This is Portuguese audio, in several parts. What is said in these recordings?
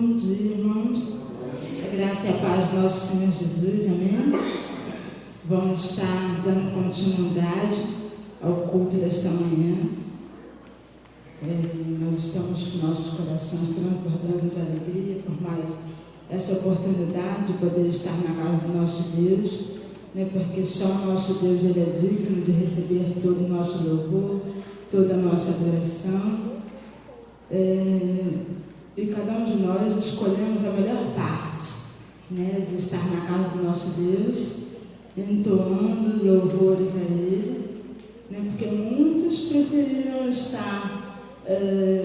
Bom dia, irmãos. A graça e a paz do nosso Senhor Jesus, amém? Vamos estar dando continuidade ao culto desta manhã. Nós estamos com nossos corações transbordando de alegria por mais essa oportunidade de poder estar na casa do nosso Deus, né? Porque só o nosso Deus ele é digno de receber todo o nosso louvor, toda a nossa adoração. E cada um de nós escolhemos a melhor parte, né, de estar na casa do nosso Deus, entoando louvores a Ele, né, porque muitos preferiram estar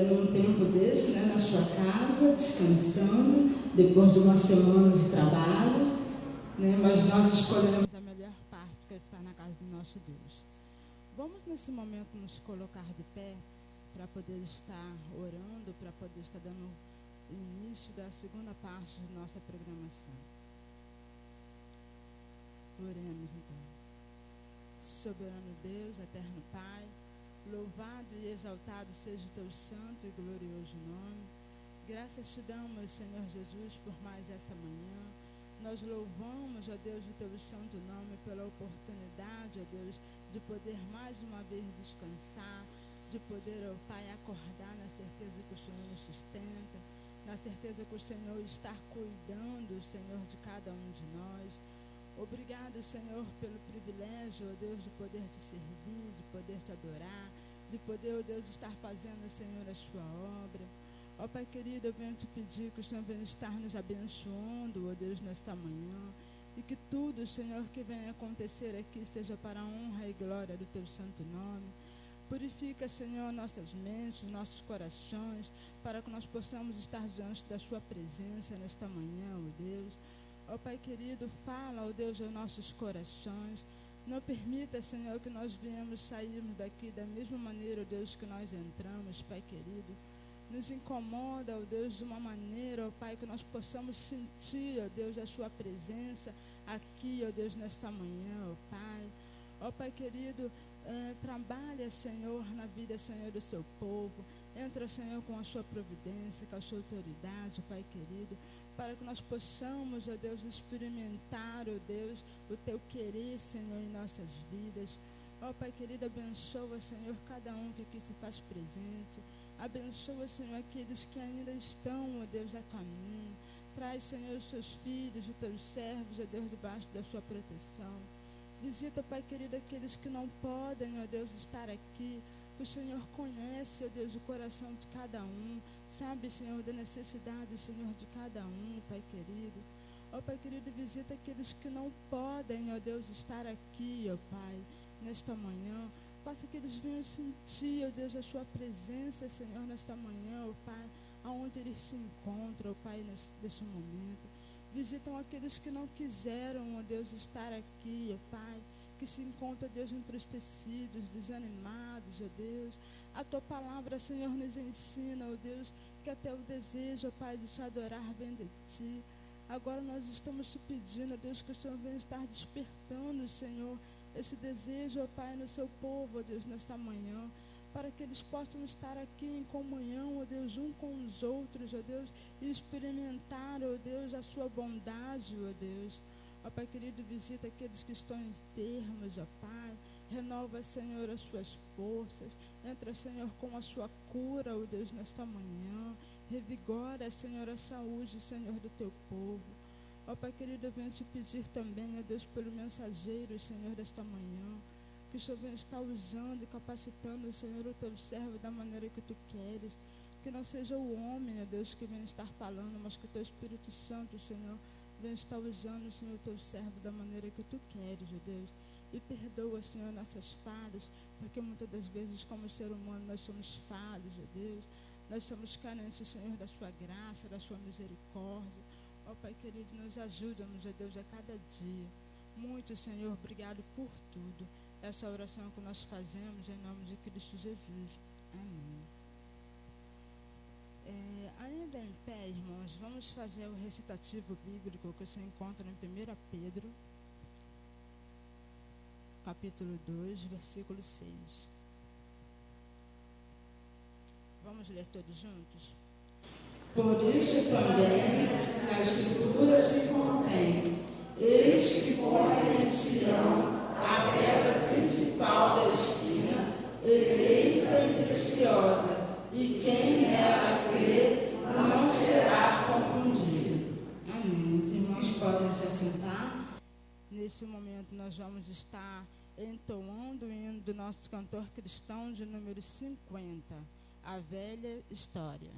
num tempo desse, né, na sua casa, descansando, depois de uma semana de trabalho, né, mas nós escolhemos a melhor parte, que é estar na casa do nosso Deus. Vamos nesse momento nos colocar de pé, para poder estar orando, para poder estar dando início da segunda parte de nossa programação. Oremos então. Soberano Deus, eterno Pai, louvado e exaltado seja o teu santo e glorioso nome. Graças te damos, Senhor Jesus, por mais essa manhã. Nós louvamos, ó Deus, o teu santo nome pela oportunidade, ó Deus, de poder mais uma vez descansar, de poder, ó Pai, acordar na certeza que o Senhor nos sustenta, na certeza que o Senhor está cuidando, Senhor, de cada um de nós. Obrigado, Senhor, pelo privilégio, ó Deus, de poder te servir, de poder te adorar, de poder, ó Deus, estar fazendo, Senhor, a sua obra. Ó Pai querido, eu venho te pedir que o Senhor venha estar nos abençoando, ó Deus, nesta manhã, e que tudo, Senhor, que venha acontecer aqui seja para a honra e glória do teu santo nome. Purifica, Senhor, nossas mentes, nossos corações, para que nós possamos estar diante da sua presença nesta manhã, ó Deus. Ó Pai querido, fala, ó Deus, aos nossos corações. Não permita, Senhor, que nós venhamos sairmos daqui da mesma maneira, ó Deus, que nós entramos, Pai querido. Nos incomoda, ó Deus, de uma maneira, ó Pai, que nós possamos sentir, ó Deus, a sua presença aqui, ó Deus, nesta manhã, ó Pai. Ó Pai querido, trabalha, Senhor, na vida, Senhor, do seu povo. Entra, Senhor, com a sua providência, com a sua autoridade, Pai querido, para que nós possamos, ó Deus, experimentar, ó Deus, o teu querer, Senhor, em nossas vidas. Ó Pai querido, abençoa, Senhor, cada um que aqui se faz presente. Abençoa, Senhor, aqueles que ainda estão, ó Deus, a caminho. Traz, Senhor, os seus filhos, os teus servos, ó Deus, debaixo da sua proteção. Visita, Pai querido, aqueles que não podem, ó Deus, estar aqui. O Senhor conhece, ó Deus, o coração de cada um. Sabe, Senhor, da necessidade, Senhor, de cada um, Pai querido. Ó Pai querido, visita aqueles que não podem, ó Deus, estar aqui, ó Pai, nesta manhã. Faça que eles venham sentir, ó Deus, a sua presença, Senhor, nesta manhã, ó Pai, aonde eles se encontram, ó Pai, neste momento. Visitam aqueles que não quiseram, ó Deus, estar aqui, ó Pai, que se encontram, ó Deus, entristecidos, desanimados, ó Deus. A tua palavra, Senhor, nos ensina, ó Deus, que até o desejo, ó Pai, de te adorar vem de ti. Agora nós estamos te pedindo, ó Deus, que o Senhor venha estar despertando, Senhor, esse desejo, ó Pai, no seu povo, ó Deus, nesta manhã, para que eles possam estar aqui em comunhão, ó Deus, um com os outros, ó Deus, e experimentar, ó Deus, a sua bondade, ó Deus. Ó Pai querido, visita aqueles que estão enfermos, ó Pai, renova, Senhor, as suas forças, entra, Senhor, com a sua cura, ó Deus, nesta manhã, revigora, Senhor, a saúde, Senhor, do teu povo. Ó Pai querido, eu venho te pedir também, ó Deus, pelo mensageiro, Senhor, desta manhã, que o Senhor venha estar usando e capacitando, Senhor, o teu servo da maneira que tu queres. Que não seja o homem, ó Deus, que venha estar falando, mas que o teu Espírito Santo, Senhor, venha estar usando, Senhor, o teu servo da maneira que tu queres, ó Deus. E perdoa, Senhor, nossas falhas, porque muitas das vezes, como ser humano, nós somos falhos, ó Deus. Nós somos carentes, Senhor, da sua graça, da sua misericórdia. Ó Pai querido, nos ajuda-nos, ó Deus, a cada dia. Muito, Senhor, obrigado por tudo. Essa oração que nós fazemos em nome de Cristo Jesus. Amém. Ainda em pé, irmãos, vamos fazer o recitativo bíblico que se encontra em 1 Pedro, capítulo 2, versículo 6. Vamos ler todos juntos? Por isso também na Escritura se contém: eis que põe em Sião a pedra principal da esquina, eleita e preciosa, e quem nela crê não será confundido. Amém. Os irmãos podem se assentar. Nesse momento nós vamos estar entoando o hino do nosso cantor cristão de número 50, A Velha História.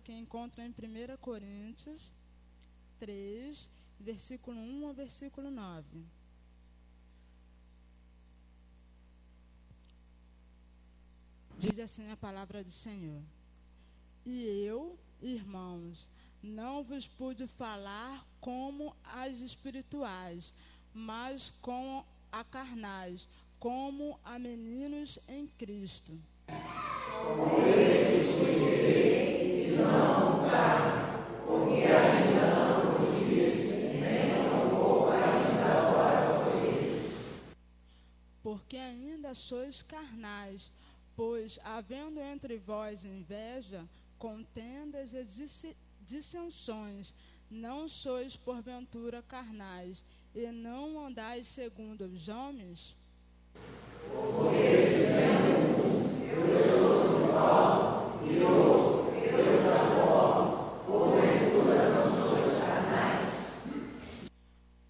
Que encontra em 1 Coríntios 3, versículo 1 ao versículo 9. Diz assim a palavra do Senhor: E eu, irmãos, não vos pude falar como as espirituais, mas com a carnais, como a meninos em Cristo. Porque ainda não vos disse, nem tampouco ainda agora por isso. Porque ainda sois carnais, Pois, havendo entre vós inveja, contendas e dissensões, não sois porventura carnais, e não andais segundo os homens?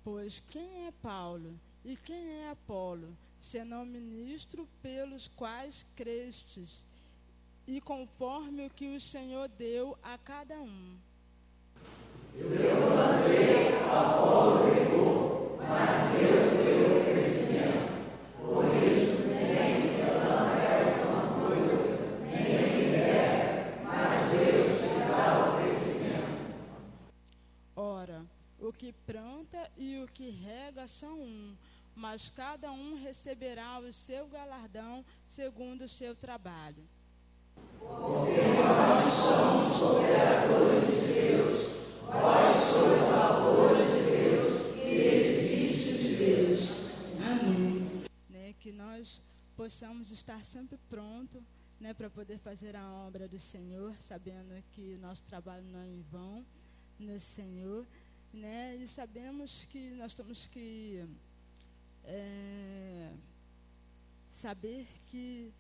Pois quem é Paulo e quem é Apolo, senão ministro pelos quais crestes, e conforme o que o Senhor deu a cada um? Ora, o que planta e o que rega são um, mas cada um receberá o seu galardão segundo o seu trabalho. Amém. Que nós possamos estar sempre prontos, para poder fazer a obra do Senhor, sabendo que nosso trabalho não é em vão nesse Senhor, e sabemos que nós temos que saber que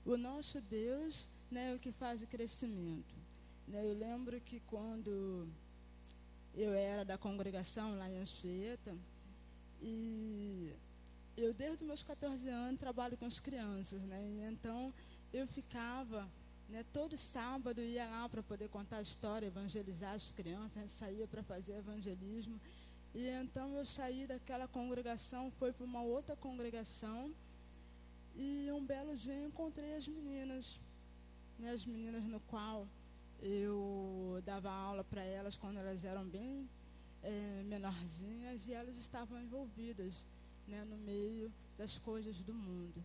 o nosso Deus é o que faz o crescimento. Eu lembro que quando eu era da congregação lá em Anchieta, e eu desde os meus 14 anos trabalho com as crianças, e então eu ficava, todo sábado ia lá para poder contar a história, evangelizar as crianças, a gente saía para fazer evangelismo. E então eu saí daquela congregação, fui para uma outra congregação, e um belo dia encontrei as meninas no qual eu dava aula para elas quando elas eram bem menorzinhas, e elas estavam envolvidas no meio das coisas do mundo.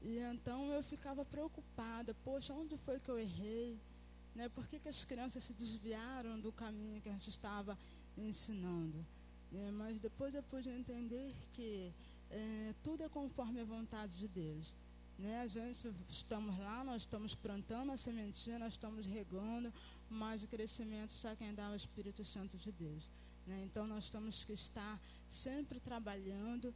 E então eu ficava preocupada, poxa, onde foi que eu errei? Por que as crianças se desviaram do caminho que a gente estava ensinando? Mas depois eu pude entender que tudo é conforme a vontade de Deus. A gente estamos lá, nós estamos plantando a sementinha, nós estamos regando, mas o crescimento só quem dá é o Espírito Santo de Deus. Então nós temos que estar sempre trabalhando,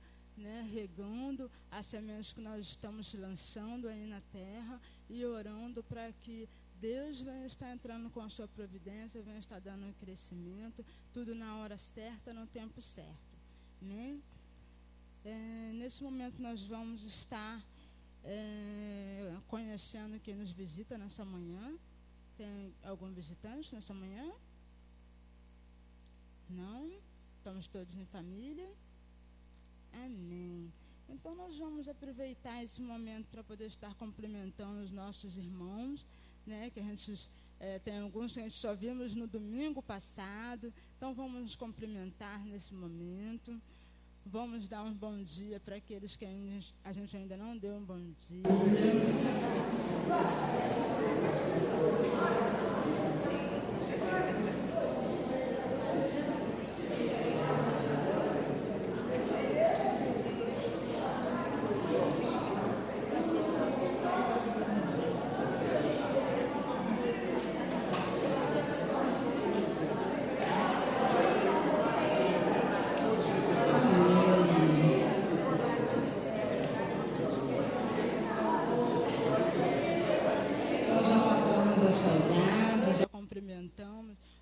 regando as sementes que nós estamos lançando aí na terra e orando para que Deus venha estar entrando com a sua providência, venha estar dando um crescimento, tudo na hora certa, no tempo certo. Amém? Nesse momento nós vamos estar conhecendo quem nos visita nessa manhã. Tem algum visitante nessa manhã? Não? Estamos todos em família? Amém. Então nós vamos aproveitar esse momento para poder estar cumprimentando os nossos irmãos, que a gente tem alguns que a gente só vimos no domingo passado. Então vamos nos cumprimentar nesse momento. Vamos dar um bom dia para aqueles que a gente ainda não deu um bom dia.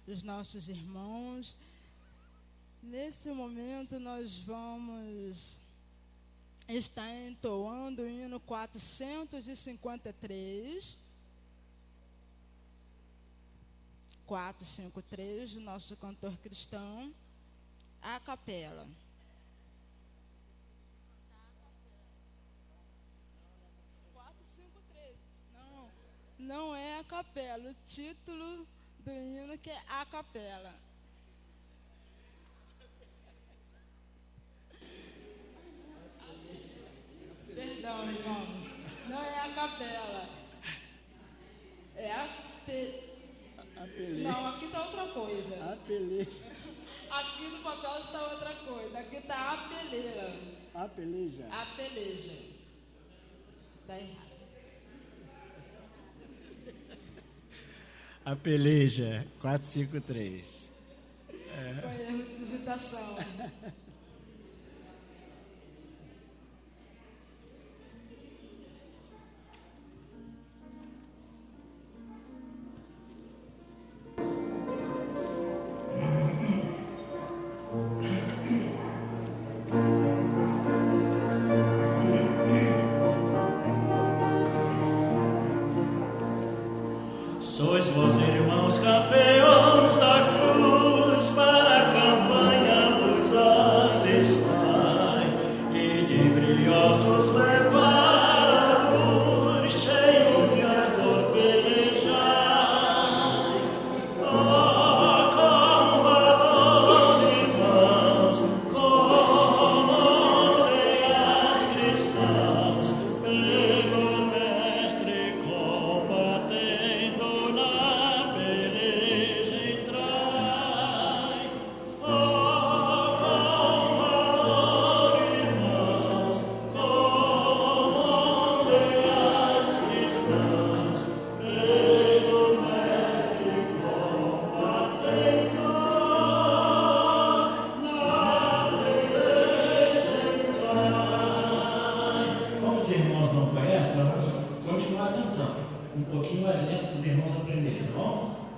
Os nossos irmãos. Nesse momento nós vamos estar entoando o hino 453, 453 do nosso cantor cristão, a capela. Não é a capela, o título do hino que é a capela. Perdão, irmãos, não é a capela, é a peleja. Não, aqui está outra coisa. A peleja. Aqui no papel está outra coisa, aqui está a peleira. A peleja. A peleja. Está errado. A peleja, 453. Foi erro de digitação. Sois vós, irmãos campeões da cruz, para a campanha vos alistai, e de briosos levar a luz, cheio de ardor pelejai. Oh, com valor, irmãos, como leais cristãos, pelo mestre combatendo na peleja entrai. Oh, com valor, irmãos, como leais cristãos, pelo mestre combatendo Como os irmãos não conhecem, nós vamos continuar cantando. Um pouquinho mais lento para os irmãos aprenderem, tá bom?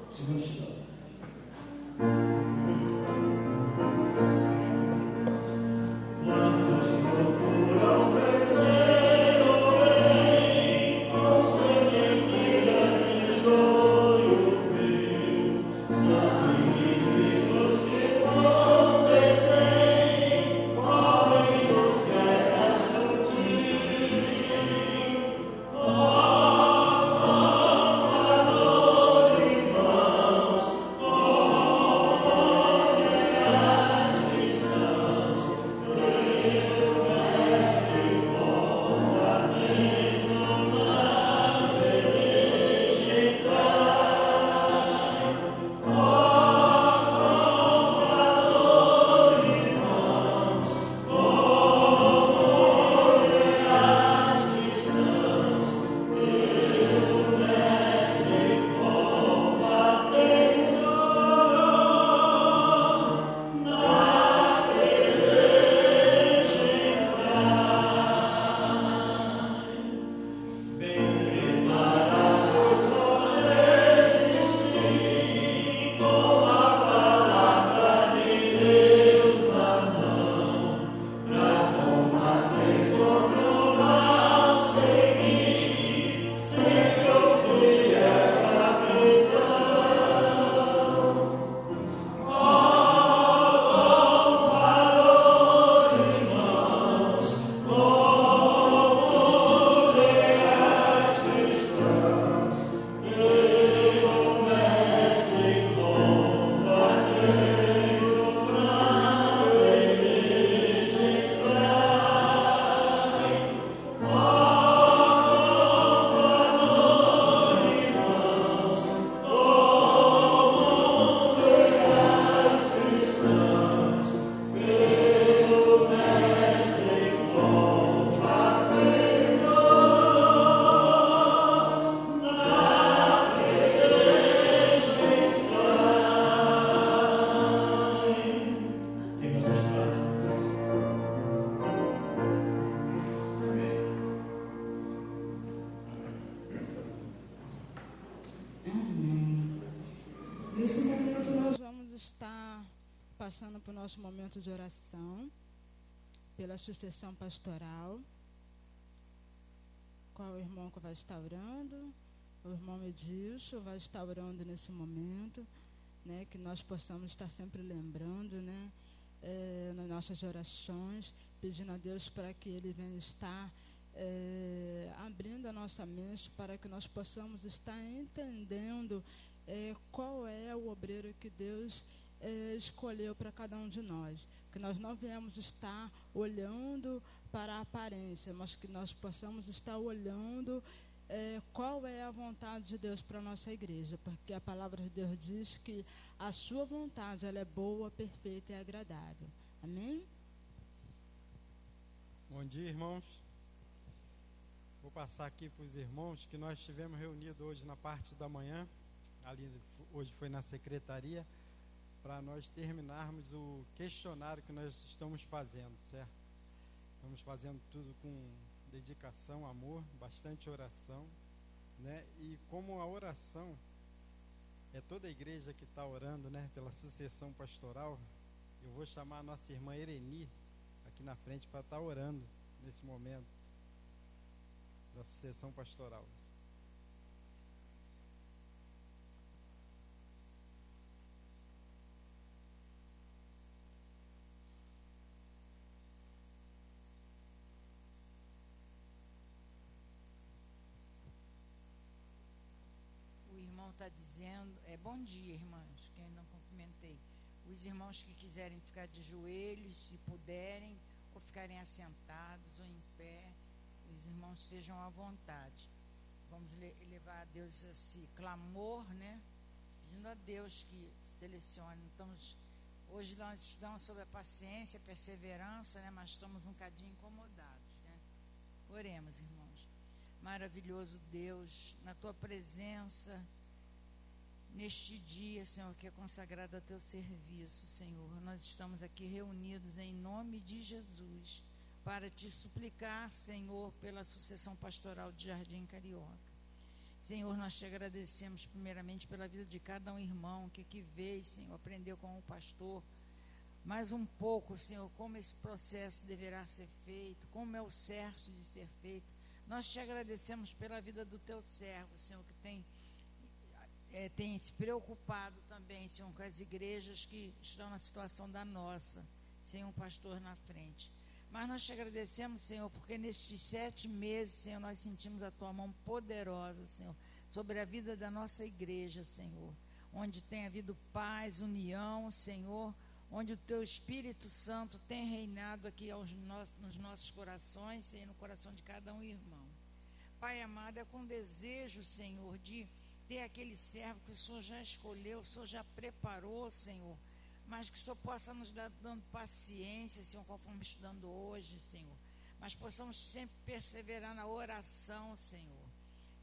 Segunda história. Quantos procuram vencer o bem, com sementilhas de joio vil, são inimigos que não vencem, homem dos guerras sutil. Oh, valor, irmãos, como leais cristãos, pelo mestre combatendo na peleja entrai. Oh, valor, irmãos, como leais cristãos, pelo mestre combatendo na peleja entrai. Bem preparados vou resistir, com a palavra de Deus na mão, pra combater contra o mal seguir, sempre o fiel capitão. Oh, com valor, irmãos, como leais cristãos, pelo mestre combatendo na peleja entrai. Oh, com valor, irmãos, como leais cristãos, pelo mestre combatendo na peleja entrai. Tem mais uma história? Amém. Nesse momento nós vamos estar passando para o nosso momento de oração, pela sucessão pastoral. Qual o irmão que vai estar orando? O irmão Edilson vai estar orando nesse momento, né, que nós possamos estar sempre lembrando, né, nas nossas orações, pedindo a Deus para que Ele venha estar abrindo a nossa mente para que nós possamos estar entendendo qual é o obreiro que Deus escolheu para cada um de nós. Que nós não venhamos estar olhando para a aparência, mas que nós possamos estar olhando qual é a vontade de Deus para a nossa igreja, porque a palavra de Deus diz que a sua vontade ela é boa, perfeita e agradável. Amém? Bom dia, irmãos. Vou passar aqui para os irmãos que nós estivemos reunidos hoje na parte da manhã ali hoje foi na secretaria, para nós terminarmos o questionário que nós estamos fazendo, certo? Estamos fazendo tudo com dedicação, amor, bastante oração, né? E como a oração é toda a igreja que está orando, né, pela sucessão pastoral, eu vou chamar a nossa irmã Ereni aqui na frente para estar orando nesse momento da sucessão pastoral. O irmão está dizendo, bom dia, irmãos, que eu não cumprimentei. Os irmãos que quiserem ficar de joelhos, se puderem, ou ficarem assentados ou em pé, os irmãos sejam à vontade. Vamos levar a Deus esse clamor, né? Pedindo a Deus que selecione. Hoje nós estudamos sobre a paciência, a perseverança, né? Mas estamos um bocadinho incomodados, né? Oremos, irmãos. Maravilhoso Deus, na tua presença, neste dia, Senhor, que é consagrado a teu serviço, Senhor, nós estamos aqui reunidos em nome de Jesus, para te suplicar, Senhor, pela sucessão pastoral de Jardim Carioca. Senhor, nós te agradecemos primeiramente pela vida de cada um irmão que aqui veio, Senhor, aprendeu com o pastor, mais um pouco, Senhor, como esse processo deverá ser feito, como é o certo de ser feito. Nós te agradecemos pela vida do teu servo, Senhor, que tem se preocupado também, Senhor, com as igrejas que estão na situação da nossa, sem um pastor na frente. Mas nós te agradecemos, Senhor, porque nestes 7 meses, Senhor, nós sentimos a tua mão poderosa, Senhor, sobre a vida da nossa igreja, Senhor, onde tem havido paz, união, Senhor, onde o teu Espírito Santo tem reinado aqui nos nossos corações, Senhor, no coração de cada um irmão. Pai amado, é com desejo, Senhor, de ter aquele servo que o Senhor já escolheu, o Senhor já preparou, Senhor, mas que o Senhor possa nos dar dando paciência, Senhor, conforme estudando hoje, Senhor, mas possamos sempre perseverar na oração, Senhor,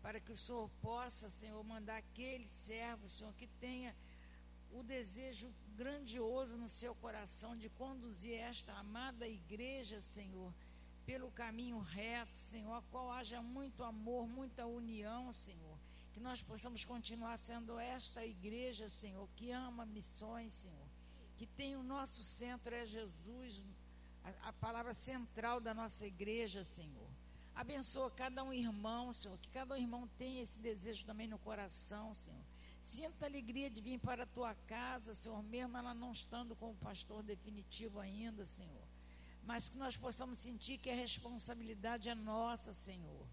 para que o Senhor possa, Senhor, mandar aquele servo, Senhor, que tenha o desejo grandioso no seu coração de conduzir esta amada igreja, Senhor, pelo caminho reto, Senhor, a qual haja muito amor, muita união, Senhor, que nós possamos continuar sendo esta igreja, Senhor, que ama missões, Senhor, que tem o nosso centro é Jesus, a palavra central da nossa igreja, Senhor. Abençoa cada um irmão, Senhor, que cada um irmão tenha esse desejo também no coração, Senhor. Sinta a alegria de vir para a tua casa, Senhor, mesmo ela não estando com o pastor definitivo ainda, Senhor, mas que nós possamos sentir que a responsabilidade é nossa, Senhor,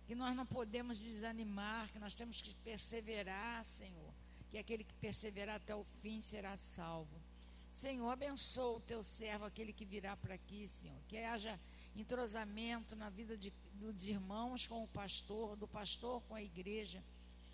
que nós não podemos desanimar, que nós temos que perseverar, Senhor, que aquele que perseverar até o fim será salvo. Senhor, abençoa o teu servo, aquele que virá para aqui, Senhor, que haja entrosamento na vida dos irmãos com o pastor, do pastor com a igreja,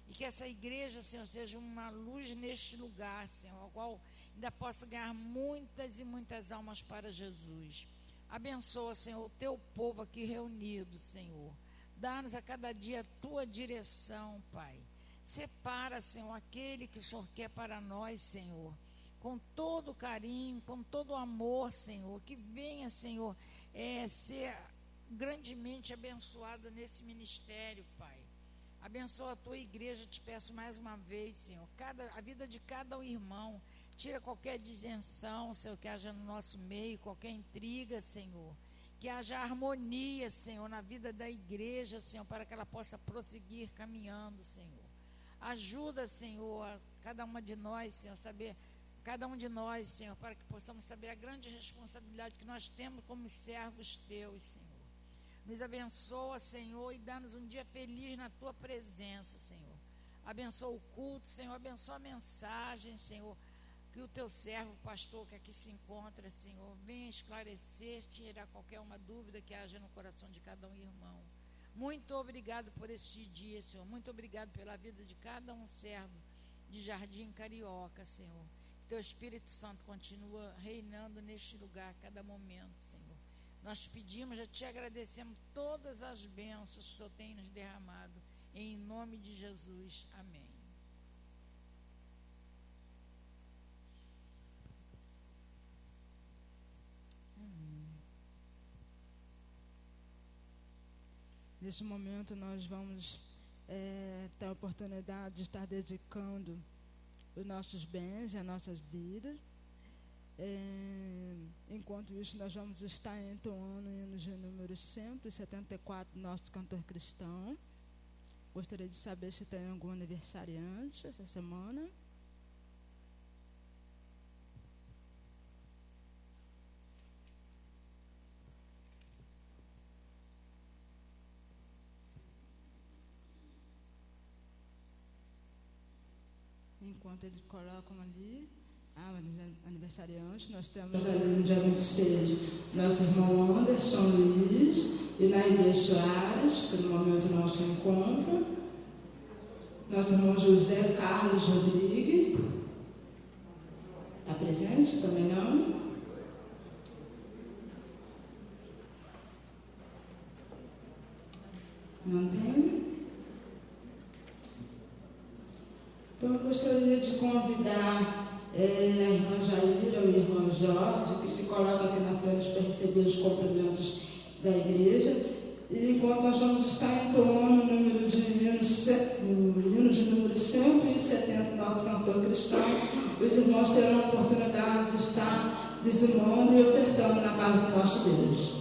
e que essa igreja, Senhor, seja uma luz neste lugar, Senhor, ao qual ainda possa ganhar muitas e muitas almas para Jesus. Abençoa, Senhor, o teu povo aqui reunido, Senhor. Dá-nos a cada dia a tua direção, Pai. Separa, Senhor, aquele que o Senhor quer para nós, Senhor, com todo carinho, com todo amor, Senhor, que venha, Senhor, ser grandemente abençoado nesse ministério, Pai. Abençoa a tua igreja, te peço mais uma vez, Senhor, a vida de cada um irmão, tira qualquer disenção, Senhor, que haja no nosso meio, qualquer intriga, Senhor, que haja harmonia, Senhor, na vida da igreja, Senhor, para que ela possa prosseguir caminhando, Senhor. Ajuda, Senhor, a cada uma de nós, Senhor, cada um de nós, Senhor, para que possamos saber a grande responsabilidade que nós temos como servos teus, Senhor. Nos abençoa, Senhor, e dá-nos um dia feliz na tua presença, Senhor. Abençoa o culto, Senhor, abençoa a mensagem, Senhor, que o teu servo, pastor, que aqui se encontra, Senhor, venha esclarecer, tirar qualquer uma dúvida que haja no coração de cada um irmão. Muito obrigado por este dia, Senhor, muito obrigado pela vida de cada um servo de Jardim Carioca, Senhor. Teu Espírito Santo continua reinando neste lugar a cada momento, Senhor. Nós pedimos, já te agradecemos todas as bênçãos que o Senhor tem nos derramado, em nome de Jesus, amém. Neste momento nós vamos ter a oportunidade de estar dedicando os nossos bens e as nossas vidas. Enquanto isso, nós vamos estar entoando o hino de número 174 do nosso cantor cristão. Gostaria de saber se tem algum aniversariante essa semana. Enquanto eles colocam ali aniversariante, nós temos ali no dia 26 nosso irmão Anderson Luiz e Naide Soares, que no momento não se encontra. Nosso irmão José Carlos Rodrigues. Está presente? Também não? Não tem? Então, eu gostaria de convidar a irmã Jaira e o irmão Jorge, que se colocam aqui na frente para receber os cumprimentos da igreja. E enquanto nós vamos estar entoando o hino de número 170 do nosso cantor cristão, os irmãos terão a oportunidade de estar dizimando e ofertando na casa do nosso Deus.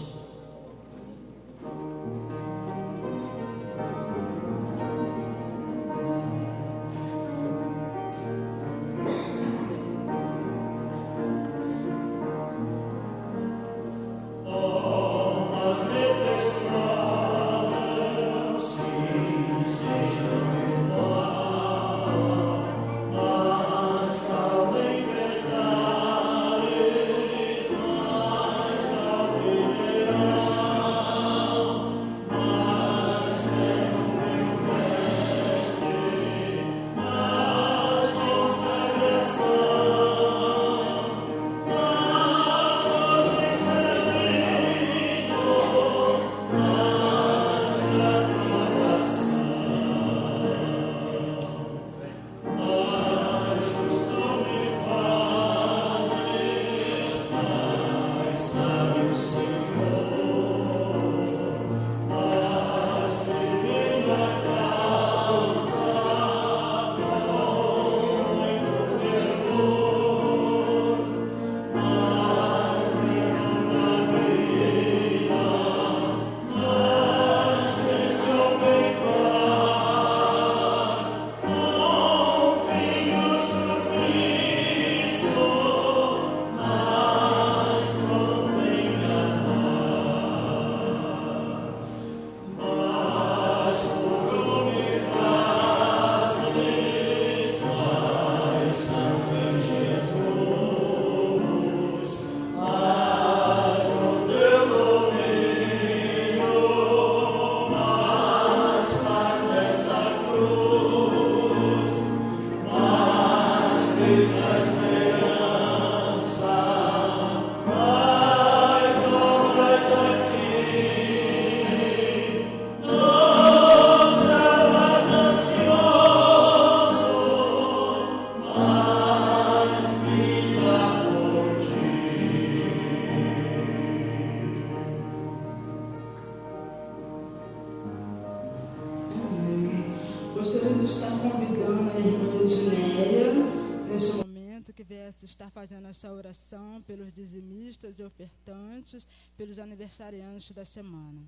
Estar fazendo essa oração pelos dizimistas e ofertantes, pelos aniversariantes da semana.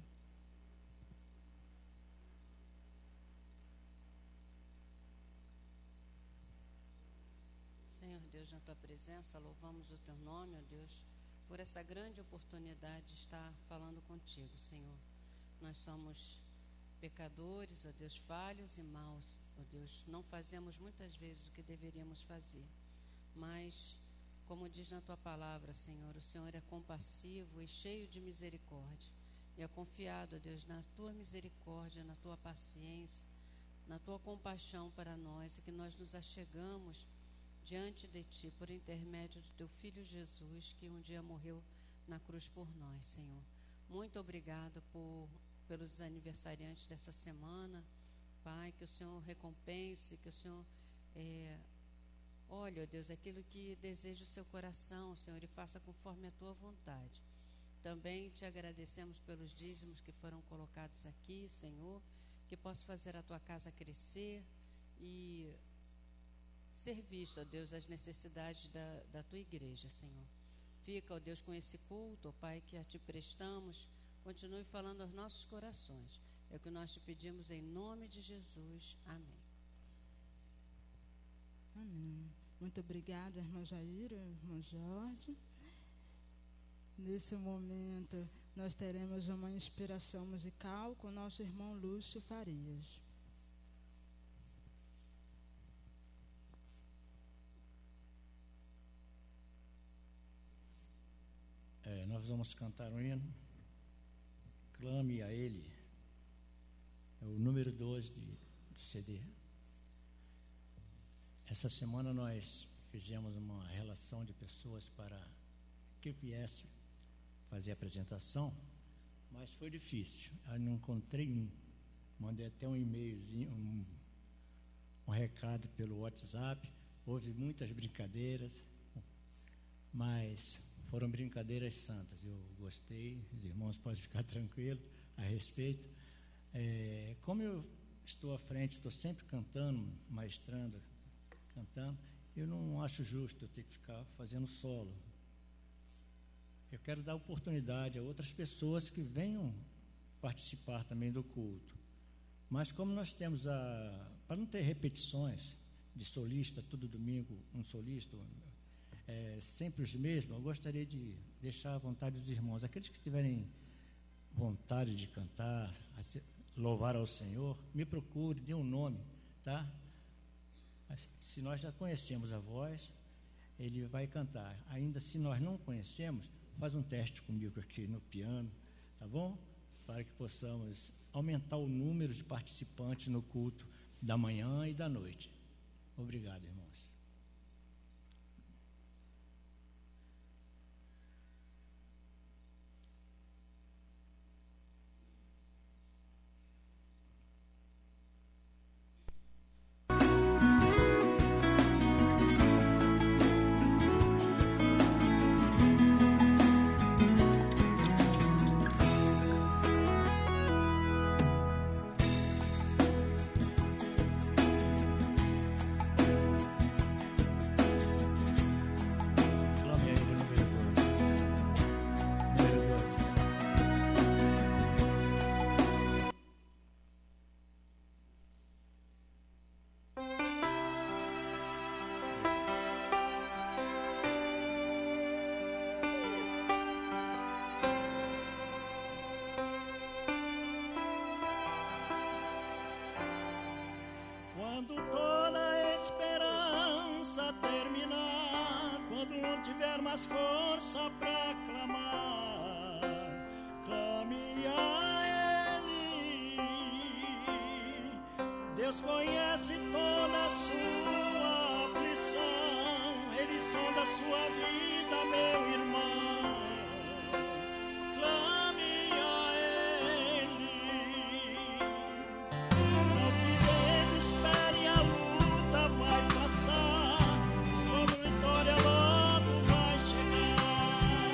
Senhor Deus, na tua presença, louvamos o teu nome, ó Deus, por essa grande oportunidade de estar falando contigo, Senhor. Nós somos pecadores, ó Deus, falhos e maus, ó Deus. Não fazemos muitas vezes o que deveríamos fazer. Mas, como diz na tua palavra, Senhor, o Senhor é compassivo e cheio de misericórdia. E é confiado, ó Deus, na tua misericórdia, na tua paciência, na tua compaixão para nós, e que nós nos achegamos diante de ti por intermédio do teu Filho Jesus, que um dia morreu na cruz por nós, Senhor. Muito obrigado pelos aniversariantes dessa semana, Pai, que o Senhor recompense, que o Senhor olha, ó Deus, aquilo que deseja o seu coração, Senhor, e faça conforme a tua vontade. também te agradecemos pelos dízimos que foram colocados aqui, Senhor, que possa fazer a tua casa crescer e ser visto, ó Deus, as necessidades da tua igreja, Senhor. Fica, ó Deus, com esse culto, ó Pai, que a te prestamos, continue falando aos nossos corações. É o que nós te pedimos em nome de Jesus. Amém. Amém. Muito obrigada, irmã Jair, irmão Jorge. Nesse momento, nós teremos uma inspiração musical com nosso irmão Lúcio Farias. Nós vamos cantar um hino, Clame a Ele, é o número 2 do CD. Essa semana nós fizemos uma relação de pessoas para que viesse fazer a apresentação, mas foi difícil. Eu não encontrei um. Mandei até um e-mailzinho, um recado pelo WhatsApp. Houve muitas brincadeiras, mas foram brincadeiras santas. Eu gostei, os irmãos podem ficar tranquilos a respeito. Como eu estou à frente, estou sempre cantando, maestrando, cantando, eu não acho justo eu ter que ficar fazendo solo. Eu quero dar oportunidade a outras pessoas que venham participar também do culto. Mas como nós temos para não ter repetições de solista, todo domingo um solista, sempre os mesmos, eu gostaria de deixar à vontade dos irmãos. Aqueles que tiverem vontade de cantar, louvar ao Senhor, me procure, dê um nome, tá? Mas, se nós já conhecemos a voz, ele vai cantar. Ainda se nós não conhecemos, faz um teste comigo aqui no piano, tá bom? Para que possamos aumentar o número de participantes no culto da manhã e da noite. Obrigado, irmãos. Quando toda a esperança terminar, quando não tiver mais força para clamar, clame a Ele. Deus conhece toda a sua aflição, Ele sonda a sua vida, meu irmão. Clame a Ele. Não se desespere, a luta vai passar, e sua vitória logo vai chegar.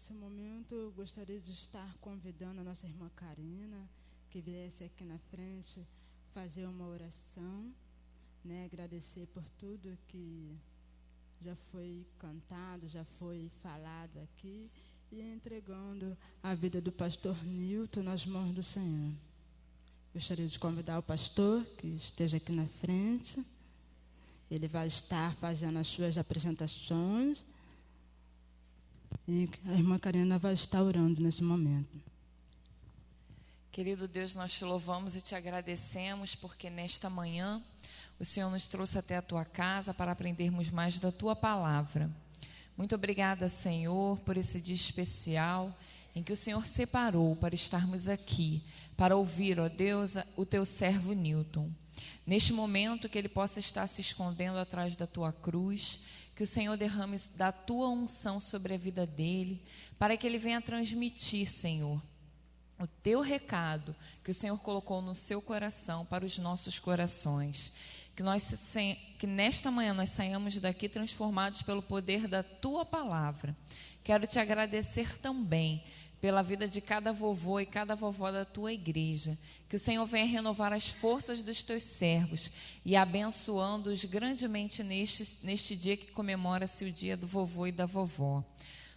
Nesse momento, eu gostaria de estar convidando a nossa irmã Karina, que viesse aqui na frente fazer uma oração, né? Agradecer por tudo que já foi cantado, já foi falado aqui, e entregando a vida do pastor Nilton nas mãos do Senhor. Gostaria de convidar o pastor que esteja aqui na frente. Ele vai estar fazendo as suas apresentações. E a irmã Karina vai estar orando nesse momento. Querido Deus, nós te louvamos e te agradecemos porque nesta manhã o Senhor nos trouxe até a tua casa para aprendermos mais da tua palavra. Muito obrigada, Senhor, por esse dia especial em que o Senhor separou para estarmos aqui, para ouvir, ó Deus, o teu servo Nilton. Neste momento que ele possa estar se escondendo atrás da tua cruz, que o Senhor derrame da tua unção sobre a vida dele, para que ele venha transmitir, Senhor, o teu recado que o Senhor colocou no seu coração para os nossos corações. Que nesta manhã nós saiamos daqui transformados pelo poder da tua palavra. Quero te agradecer também pela vida de cada vovô e cada vovó da tua igreja. Que o Senhor venha renovar as forças dos teus servos e abençoando-os grandemente neste dia que comemora-se o dia do vovô e da vovó.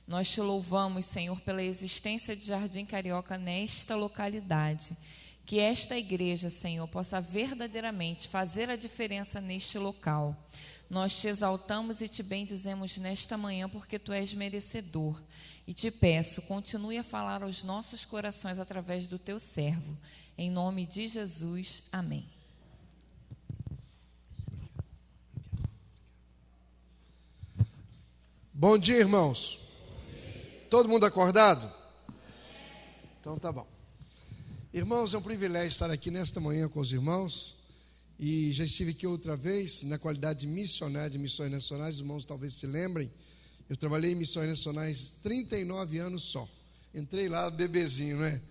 Nós te louvamos, Senhor, pela existência de Jardim Carioca nesta localidade. Que esta igreja, Senhor, possa verdadeiramente fazer a diferença neste local. Nós te exaltamos e te bendizemos nesta manhã porque tu és merecedor. E te peço, continue a falar aos nossos corações através do teu servo. Em nome de Jesus, amém. Bom dia, irmãos. Todo mundo acordado? Então tá bom. Irmãos, é um privilégio estar aqui nesta manhã com os irmãos. E já estive aqui outra vez, na qualidade de missionário de Missões Nacionais. Os irmãos talvez se lembrem. Eu trabalhei em Missões Nacionais 39 anos só. Entrei lá bebezinho, né?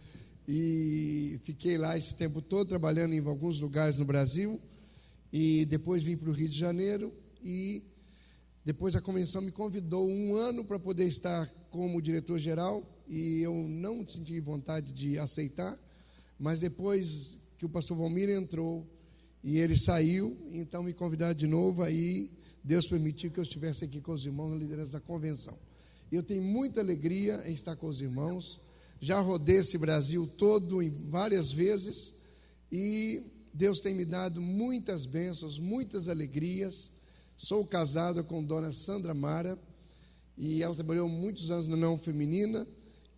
E fiquei lá esse tempo todo, trabalhando em alguns lugares no Brasil. E depois vim para o Rio de Janeiro. E depois a convenção me convidou 1 ano para poder estar como diretor-geral. E eu não senti vontade de aceitar. Mas depois que o pastor Valmir entrou e ele saiu, então me convidaram de novo, aí Deus permitiu que eu estivesse aqui com os irmãos na liderança da convenção. Eu tenho muita alegria em estar com os irmãos, já rodei esse Brasil todo várias vezes e Deus tem me dado muitas bênçãos, muitas alegrias. Sou casado com dona Sandra Mara e ela trabalhou muitos anos na União Feminina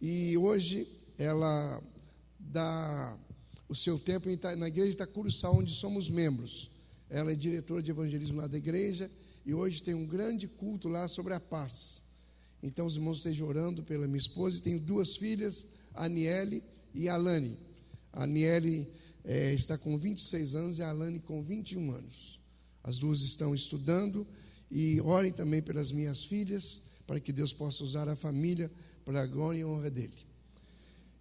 e hoje ela dá o seu tempo na igreja de Itacuruçá, onde somos membros. Ela é diretora de evangelismo lá da igreja e hoje tem um grande culto lá sobre a paz. Então os irmãos estejam orando pela minha esposa. E tenho 2 filhas, a Aniele e a Alane. A Aniele está com 26 anos e a Alane com 21 anos. As duas estão estudando e orem também pelas minhas filhas, para que Deus possa usar a família para a glória e honra dele.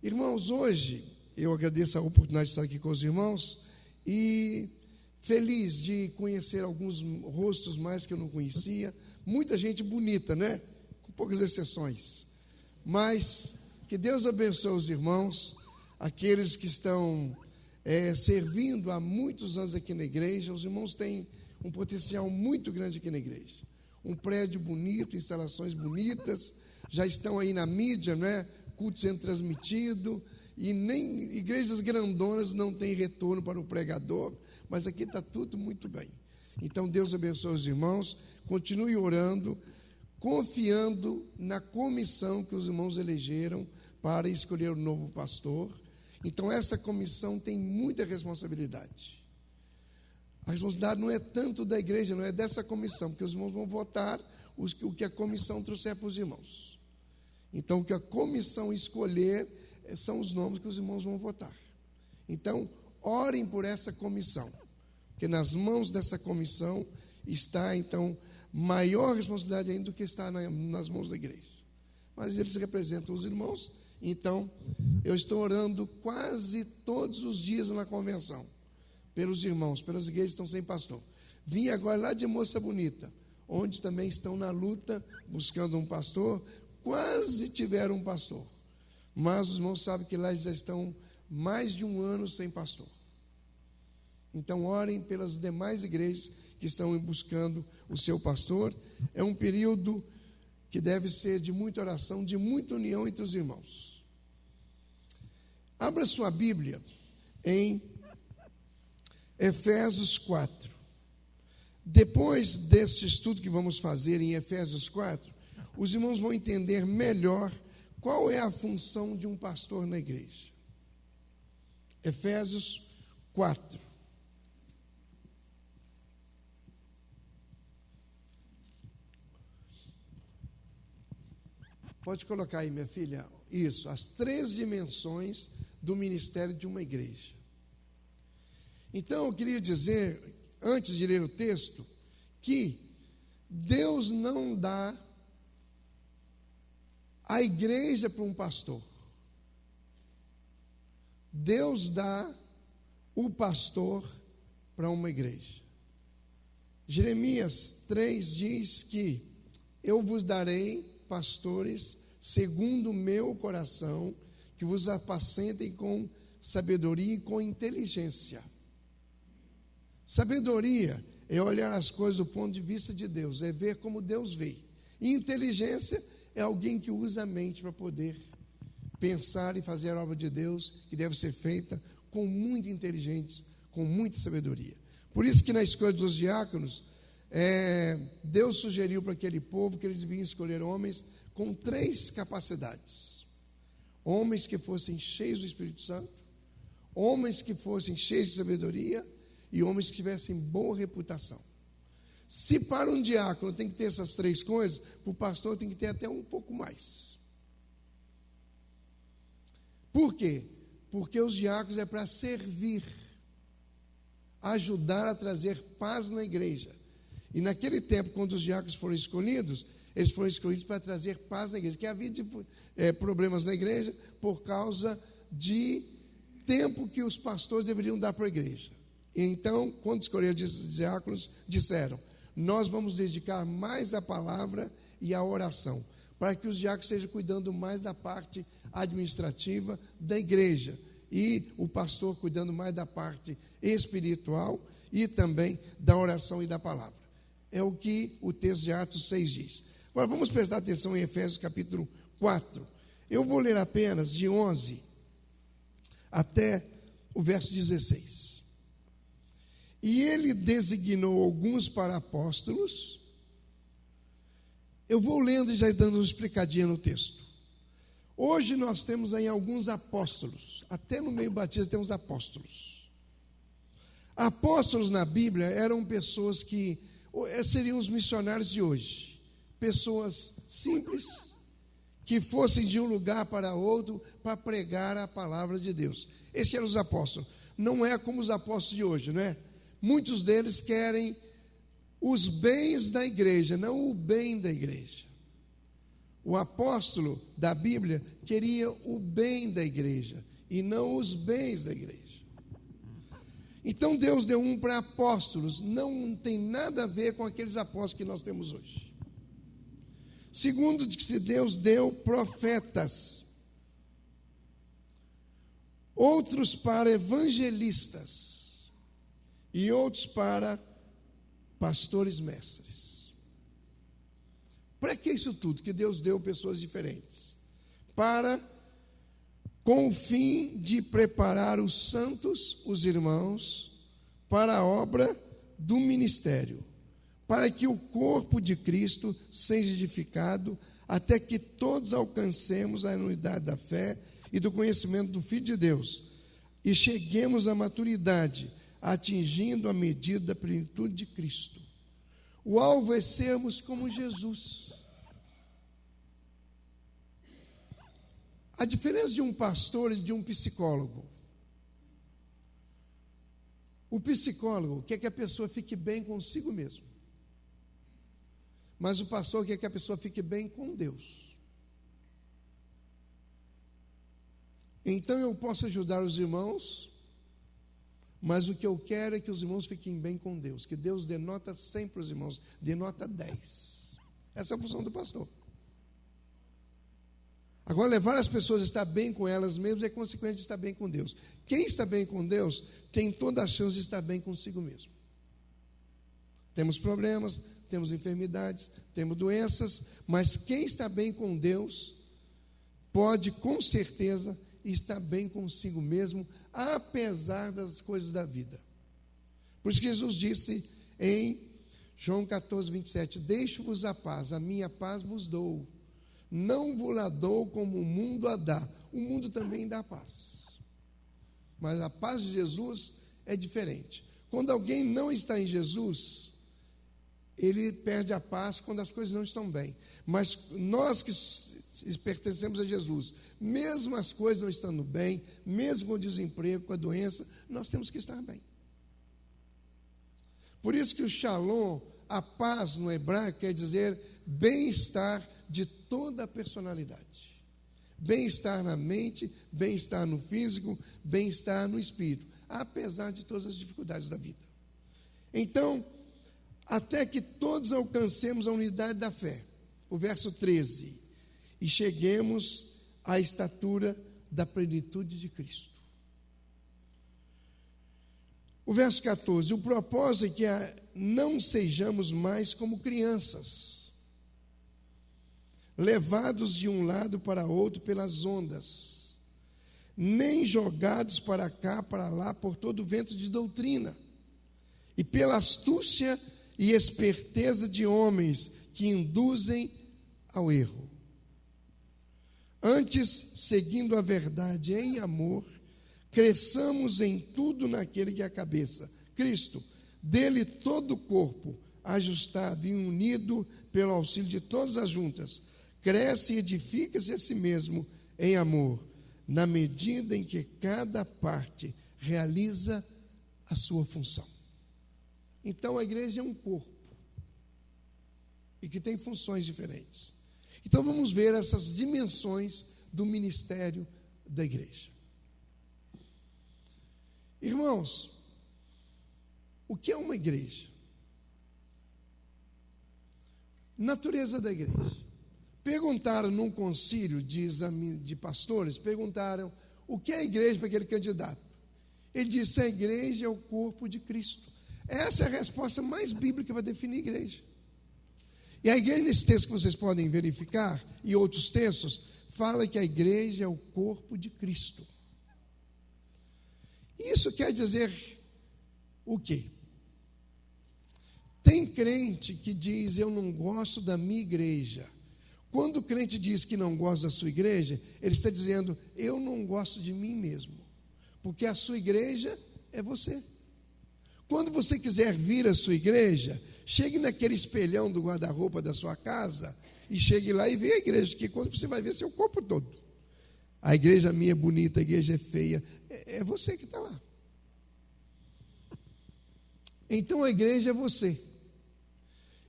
Irmãos, hoje eu agradeço a oportunidade de estar aqui com os irmãos e feliz de conhecer alguns rostos mais que eu não conhecia. Muita gente bonita, né? Com poucas exceções. Mas que Deus abençoe os irmãos, aqueles que estão servindo há muitos anos aqui na igreja. Os irmãos têm um potencial muito grande aqui na igreja. Um prédio bonito, instalações bonitas, já estão aí na mídia, né? Culto sendo transmitido. E nem igrejas grandonas não têm retorno para o pregador, mas aqui está tudo muito bem. Então Deus abençoe os irmãos, continue orando, confiando na comissão que os irmãos elegeram para escolher o novo pastor. Então essa comissão tem muita responsabilidade. A responsabilidade não é tanto da igreja, não é dessa comissão, porque os irmãos vão votar o que a comissão trouxer para os irmãos. Então o que a comissão escolher são os nomes que os irmãos vão votar. Então, orem por essa comissão, porque nas mãos dessa comissão está, então, maior responsabilidade ainda do que está nas mãos da igreja. Mas eles representam os irmãos, então, eu estou orando quase todos os dias na convenção, pelos irmãos, pelas igrejas que estão sem pastor. Vim agora lá de Moça Bonita, onde também estão na luta, buscando um pastor, quase tiveram um pastor. Mas os irmãos sabem que lá eles já estão mais de um ano sem pastor. Então, orem pelas demais igrejas que estão buscando o seu pastor. É um período que deve ser de muita oração, de muita união entre os irmãos. Abra sua Bíblia em Efésios 4. Depois desse estudo que vamos fazer em Efésios 4, os irmãos vão entender melhor qual é a função de um pastor na igreja. Efésios 4. Pode colocar aí, minha filha, isso, as 3 dimensões do ministério de uma igreja. Então, eu queria dizer, antes de ler o texto, que Deus não dá a igreja para um pastor. Deus dá o pastor para uma igreja. Jeremias 3 diz que eu vos darei pastores segundo o meu coração, que vos apacentem com sabedoria e com inteligência. Sabedoria é olhar as coisas do ponto de vista de Deus, é ver como Deus vê. E inteligência é alguém que usa a mente para poder pensar e fazer a obra de Deus, que deve ser feita com muita inteligência, com muita sabedoria. Por isso que na escolha dos diáconos, Deus sugeriu para aquele povo que eles deviam escolher homens com 3 capacidades. Homens que fossem cheios do Espírito Santo, homens que fossem cheios de sabedoria e homens que tivessem boa reputação. Se para um diácono tem que ter essas 3 coisas, para o pastor tem que ter até um pouco mais. Por quê? Porque os diáconos é para servir, ajudar a trazer paz na igreja. E naquele tempo, quando os diáconos foram escolhidos, eles foram escolhidos para trazer paz na igreja. Que havia problemas na igreja por causa de tempo que os pastores deveriam dar para a igreja. E então, quando escolheram os diáconos, disseram: nós vamos dedicar mais à palavra e à oração, para que os diáconos estejam cuidando mais da parte administrativa da igreja, e o pastor cuidando mais da parte espiritual e também da oração e da palavra. É o que o texto de Atos 6 diz. Agora vamos prestar atenção em Efésios capítulo 4. Eu vou ler apenas de 11 até o verso 16. E ele designou alguns para apóstolos. Eu vou lendo e já dando uma explicadinha no texto. Hoje nós temos aí alguns apóstolos. Até no meio batista temos apóstolos. Apóstolos na Bíblia eram pessoas que seriam os missionários de hoje. Pessoas simples, que fossem de um lugar para outro para pregar a palavra de Deus. Esses eram os apóstolos. Não é como os apóstolos de hoje, não é? Muitos deles querem os bens da igreja, não o bem da igreja. O apóstolo da Bíblia queria o bem da igreja e não os bens da igreja. Então Deus deu um para apóstolos, não tem nada a ver com aqueles apóstolos que nós temos hoje. Segundo, que Deus deu profetas, outros para evangelistas e outros para pastores mestres. Para que isso tudo? Que Deus deu pessoas diferentes. Com o fim de preparar os santos, os irmãos, para a obra do ministério, para que o corpo de Cristo seja edificado, até que todos alcancemos a unidade da fé e do conhecimento do Filho de Deus, e cheguemos à maturidade, atingindo a medida da plenitude de Cristo. O alvo é sermos como Jesus. A diferença de um pastor e de um psicólogo. O psicólogo quer que a pessoa fique bem consigo mesmo. Mas o pastor quer que a pessoa fique bem com Deus. Então eu posso ajudar os irmãos, mas o que eu quero é que os irmãos fiquem bem com Deus. Que Deus dê nota 100 para os irmãos, dê nota 10. Essa é a função do pastor. Agora, levar as pessoas a estar bem com elas mesmas é consequência de estar bem com Deus. Quem está bem com Deus tem toda a chance de estar bem consigo mesmo. Temos problemas, temos enfermidades, temos doenças, mas quem está bem com Deus pode, com certeza, estar bem consigo mesmo, apesar das coisas da vida. Por isso que Jesus disse em João 14, 27, deixo-vos a paz, a minha paz vos dou. Não vos a dou como o mundo a dá. O mundo também dá paz. Mas a paz de Jesus é diferente. Quando alguém não está em Jesus, ele perde a paz quando as coisas não estão bem. Mas nós que pertencemos a Jesus, mesmo as coisas não estando bem, mesmo com o desemprego, com a doença, nós temos que estar bem. Por isso que o shalom, a paz no hebraico, quer dizer bem-estar de toda a personalidade. Bem-estar na mente, bem-estar no físico, bem-estar no espírito, apesar de todas as dificuldades da vida. Então, até que todos alcancemos a unidade da fé, o verso 13, e cheguemos à estatura da plenitude de Cristo. O verso 14, o propósito é que não sejamos mais como crianças, levados de um lado para outro pelas ondas, nem jogados para cá, para lá, por todo vento de doutrina, e pela astúcia e esperteza de homens que induzem ao erro. Antes, seguindo a verdade em amor, cresçamos em tudo naquele que é a cabeça, Cristo, dele todo o corpo, ajustado e unido pelo auxílio de todas as juntas, cresce e edifica-se a si mesmo em amor, na medida em que cada parte realiza a sua função. Então a igreja é um corpo e que tem funções diferentes. Então vamos ver essas dimensões do ministério da igreja. Irmãos, o que é uma igreja? Natureza da igreja. Perguntaram num concílio de pastores, perguntaram o que é a igreja para aquele candidato. Ele disse, a igreja é o corpo de Cristo. Essa é a resposta mais bíblica para definir a igreja. E a igreja, nesse texto que vocês podem verificar, e outros textos, fala que a igreja é o corpo de Cristo. Isso quer dizer o quê? Tem crente que diz, eu não gosto da minha igreja. Quando o crente diz que não gosta da sua igreja, ele está dizendo, eu não gosto de mim mesmo. Porque a sua igreja é você. Quando você quiser vir à sua igreja, chegue naquele espelhão do guarda-roupa da sua casa e chegue lá e veja a igreja, porque quando você vai ver seu corpo todo. A igreja minha é bonita, a igreja é feia, é você que está lá. Então a igreja é você.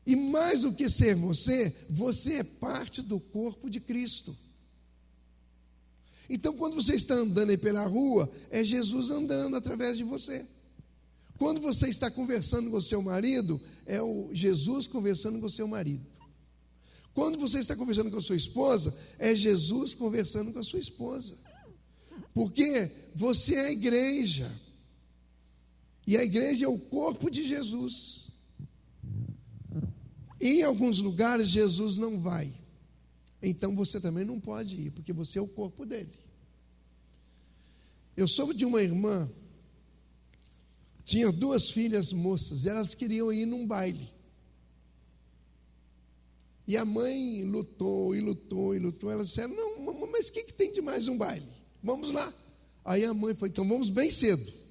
E mais do que ser você, você é parte do corpo de Cristo. Então quando você está andando aí pela rua, é Jesus andando através de você. Quando você está conversando com o seu marido, é o Jesus conversando com o seu marido. Quando você está conversando com a sua esposa, é Jesus conversando com a sua esposa. Porque você é a igreja. E a igreja é o corpo de Jesus. Em alguns lugares Jesus não vai. Então você também não pode ir, porque você é o corpo dele. Eu soube de uma irmã, tinha 2 filhas moças, e elas queriam ir num baile. E a mãe lutou, e lutou, e lutou. Elas disseram, não, mas o que tem de mais um baile? Vamos lá. Aí a mãe falou, então vamos bem cedo.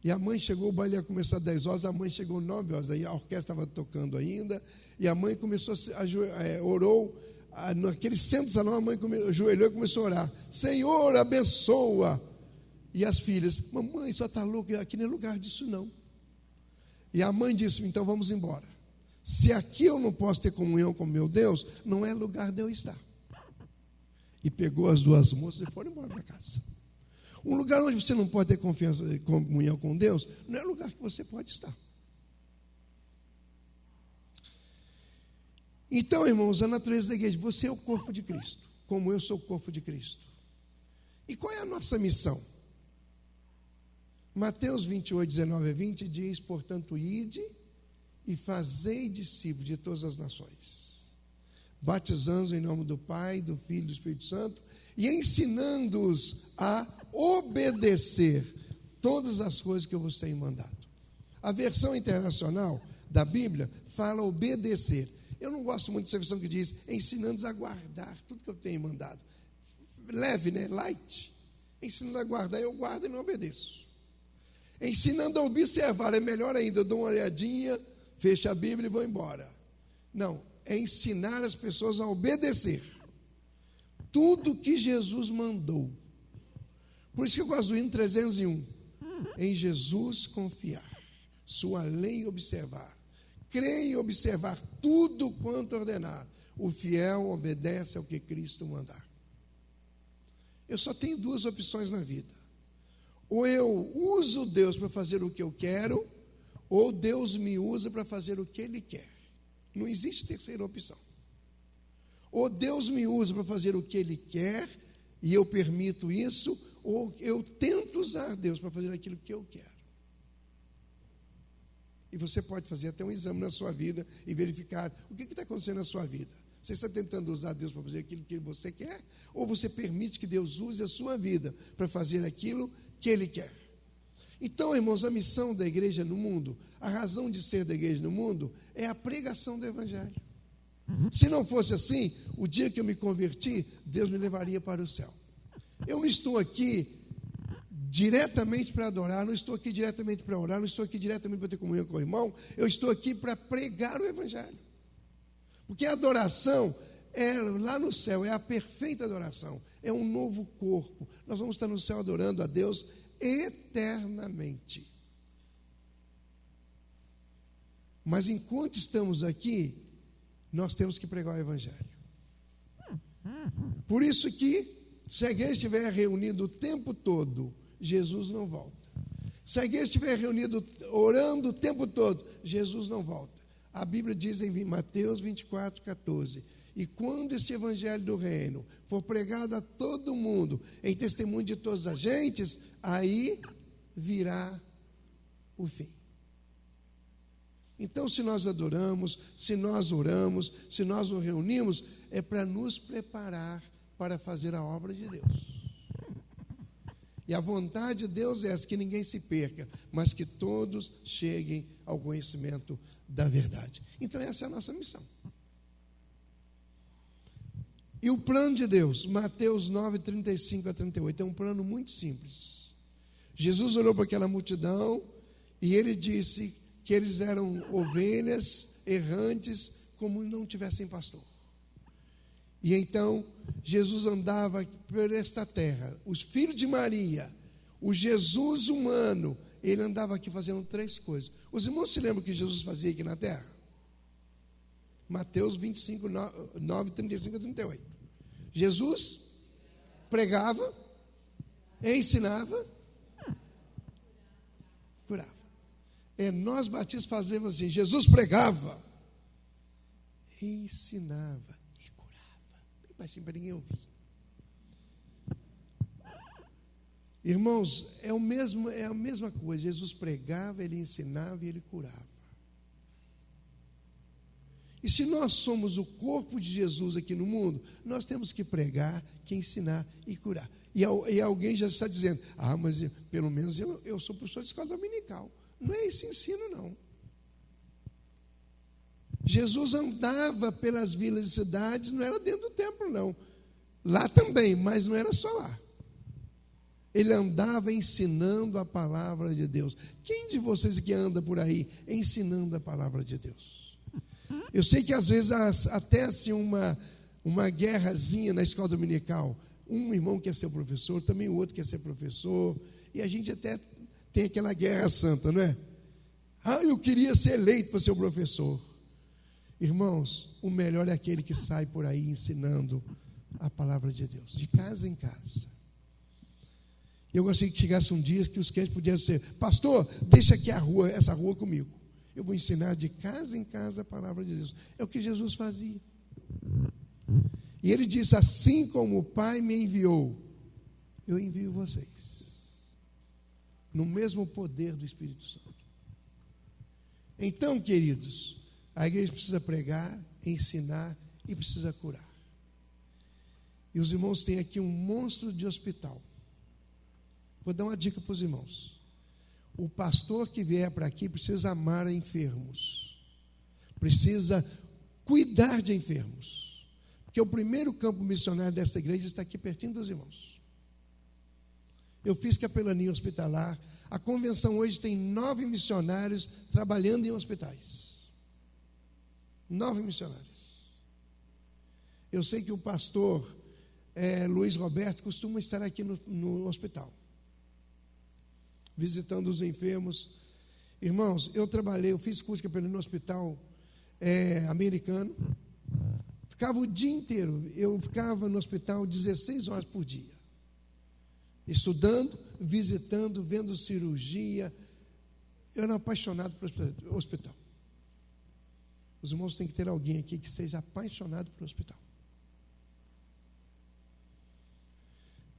E a mãe chegou, o baile ia começar às 10 horas, a mãe chegou às 9 horas, aí a orquestra estava tocando ainda, e a mãe começou orou, naquele centro do salão, a mãe ajoelhou e começou a orar, Senhor, abençoa. E as filhas, mamãe, só está louca, aqui não é lugar disso não. E a mãe disse, então vamos embora. Se aqui eu não posso ter comunhão com meu Deus, não é lugar de eu estar. E pegou as 2 moças e foram embora para casa. Um lugar onde você não pode ter confiança, comunhão com Deus, não é lugar que você pode estar. Então, irmãos, a natureza da igreja, você é o corpo de Cristo. como eu sou o corpo de Cristo. E qual é a nossa missão? Mateus 28, 19 a 20 diz: portanto, ide e fazei discípulos de todas as nações, batizando-os em nome do Pai, do Filho e do Espírito Santo, e ensinando-os a obedecer todas as coisas que eu vos tenho mandado. A versão internacional da Bíblia fala obedecer. Eu não gosto muito dessa versão que diz ensinando-os a guardar tudo que eu tenho mandado. Leve, né? Light. Ensinando a guardar, eu guardo e não obedeço. Ensinando a observar, é melhor ainda, eu dou uma olhadinha, fecho a Bíblia e vou embora. Não, é ensinar as pessoas a obedecer tudo que Jesus mandou. Por isso que eu gosto do hino 301. Em Jesus confiar, sua lei observar, crer e observar tudo quanto ordenar. O fiel obedece ao que Cristo mandar. Eu só tenho duas opções na vida. Ou eu uso Deus para fazer o que eu quero, ou Deus me usa para fazer o que Ele quer. Não existe terceira opção. Ou Deus me usa para fazer o que Ele quer, e eu permito isso, ou eu tento usar Deus para fazer aquilo que eu quero. E você pode fazer até um exame na sua vida e verificar o que está acontecendo na sua vida. Você está tentando usar Deus para fazer aquilo que você quer, ou você permite que Deus use a sua vida para fazer aquilo que Ele quer? Então, irmãos, a missão da igreja no mundo, a razão de ser da igreja no mundo, é a pregação do Evangelho. Se não fosse assim, o dia que eu me converti, Deus me levaria para o céu. Eu não estou aqui diretamente para adorar, não estou aqui diretamente para orar, não estou aqui diretamente para ter comunhão com o irmão, eu estou aqui para pregar o Evangelho. Porque a adoração é lá no céu, é a perfeita adoração, é um novo corpo. Nós vamos estar no céu adorando a Deus eternamente. Mas enquanto estamos aqui, nós temos que pregar o Evangelho. Por isso que, se a igreja estiver reunida o tempo todo, Jesus não volta. Se a igreja estiver reunida orando o tempo todo, Jesus não volta. A Bíblia diz em Mateus 24, 14: e quando este Evangelho do reino for pregado a todo mundo, em testemunho de todas as gentes, aí virá o fim. Então, se nós adoramos, se nós oramos, se nós nos reunimos, é para nos preparar para fazer a obra de Deus. E a vontade de Deus é essa, que ninguém se perca, mas que todos cheguem ao conhecimento da verdade. Então, essa é a nossa missão. E o plano de Deus, Mateus 9, 35 a 38, é um plano muito simples. Jesus olhou para aquela multidão e Ele disse que eles eram ovelhas errantes, como não tivessem pastor. E então, Jesus andava por esta terra, os filhos de Maria, o Jesus humano, ele andava aqui fazendo três coisas. Os irmãos se lembram o que Jesus fazia aqui na terra? Mateus 25, 9, 35 a 38. Jesus pregava, ensinava, curava. Nós batistas fazemos assim: Jesus pregava, ensinava e curava. Bem baixinho para ninguém ouvir. Irmãos, é a mesma coisa. Jesus pregava, Ele ensinava e Ele curava. E se nós somos o corpo de Jesus aqui no mundo, nós temos que pregar, que ensinar e curar. E alguém já está dizendo: mas pelo menos eu sou professor de escola dominical. Não é esse ensino, não. Jesus andava pelas vilas e cidades, não era dentro do templo, não. Lá também, mas não era só lá. Ele andava ensinando a palavra de Deus. Quem de vocês que anda por aí ensinando a palavra de Deus? Eu sei que às vezes até assim uma guerrazinha na escola dominical. Um irmão quer ser professor, também o outro quer ser professor, e a gente até tem aquela guerra santa, não é? Eu queria ser eleito para ser o professor. Irmãos, o melhor é aquele que sai por aí ensinando a palavra de Deus, de casa em casa. Eu gostaria que chegasse um dia que os crentes pudessem ser: pastor, deixa aqui essa rua comigo. Eu vou ensinar de casa em casa a palavra de Deus. É o que Jesus fazia. E ele disse: assim como o Pai me enviou, eu envio vocês. No mesmo poder do Espírito Santo. Então, queridos, a igreja precisa pregar, ensinar e precisa curar. E os irmãos têm aqui um monstro de hospital. Vou dar uma dica para os irmãos. O pastor que vier para aqui precisa amar enfermos. Precisa cuidar de enfermos. Porque o primeiro campo missionário dessa igreja está aqui pertinho dos irmãos. Eu fiz capelania hospitalar. A convenção hoje tem 9 missionários trabalhando em hospitais. 9 missionários. Eu sei que o pastor Luiz Roberto costuma estar aqui no hospital, visitando os enfermos. Irmãos, eu fiz curso de capelania no hospital americano. Ficava o dia inteiro, eu ficava no hospital 16 horas por dia. Estudando, visitando, vendo cirurgia. Eu era apaixonado pelo hospital. Os irmãos têm que ter alguém aqui que seja apaixonado pelo hospital.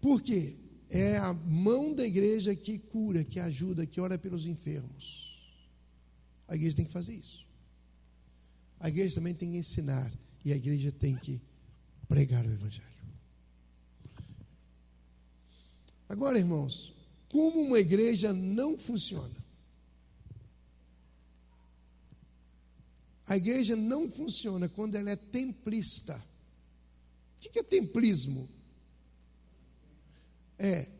Por quê? É a mão da igreja que cura, que ajuda, que ora pelos enfermos. A igreja tem que fazer isso. A igreja também tem que ensinar. E a igreja tem que pregar o Evangelho. Agora, irmãos, como uma igreja não funciona? A igreja não funciona quando ela é templista. O que é templismo?